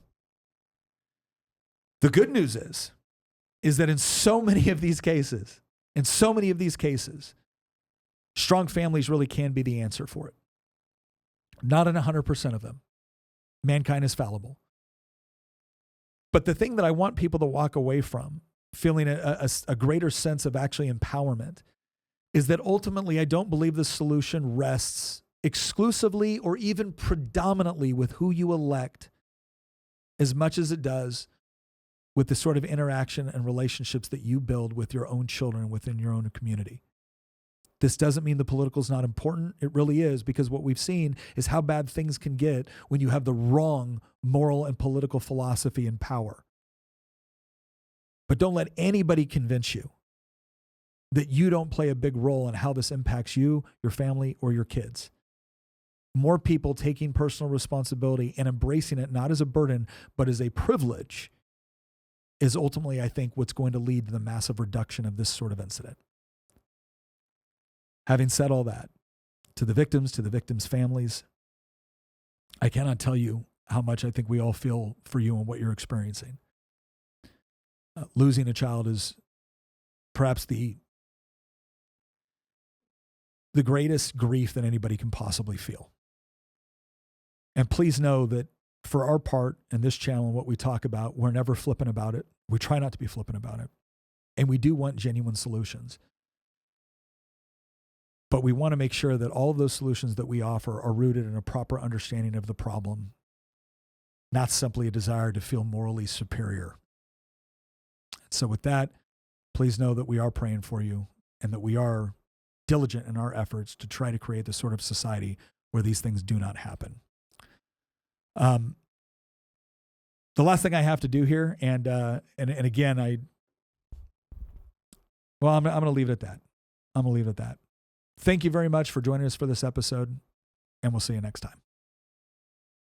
the good news is that in so many of these cases, strong families really can be the answer for it. Not in 100% of them. Mankind is fallible. But the thing that I want people to walk away from, feeling a greater sense of actually empowerment, is that ultimately I don't believe the solution rests exclusively or even predominantly with who you elect as much as it does with the sort of interaction and relationships that you build with your own children within your own community. This doesn't mean the political is not important. It really is, because what we've seen is how bad things can get when you have the wrong moral and political philosophy and power. But don't let anybody convince you that you don't play a big role in how this impacts you, your family, or your kids. More people taking personal responsibility and embracing it not as a burden, but as a privilege is ultimately, I think, what's going to lead to the massive reduction of this sort of incident. Having said all that, to the victims' families, I cannot tell you how much I think we all feel for you and what you're experiencing. Losing a child is perhaps the greatest grief that anybody can possibly feel. And please know that for our part in this channel and what we talk about, we're never flippant about it. We try not to be flippant about it. And we do want genuine solutions. But we want to make sure that all of those solutions that we offer are rooted in a proper understanding of the problem, not simply a desire to feel morally superior. So with that, please know that we are praying for you and that we are diligent in our efforts to try to create the sort of society where these things do not happen. The last thing I have to do here, and again, I'm going to leave it at that. Thank you very much for joining us for this episode, and we'll see you next time.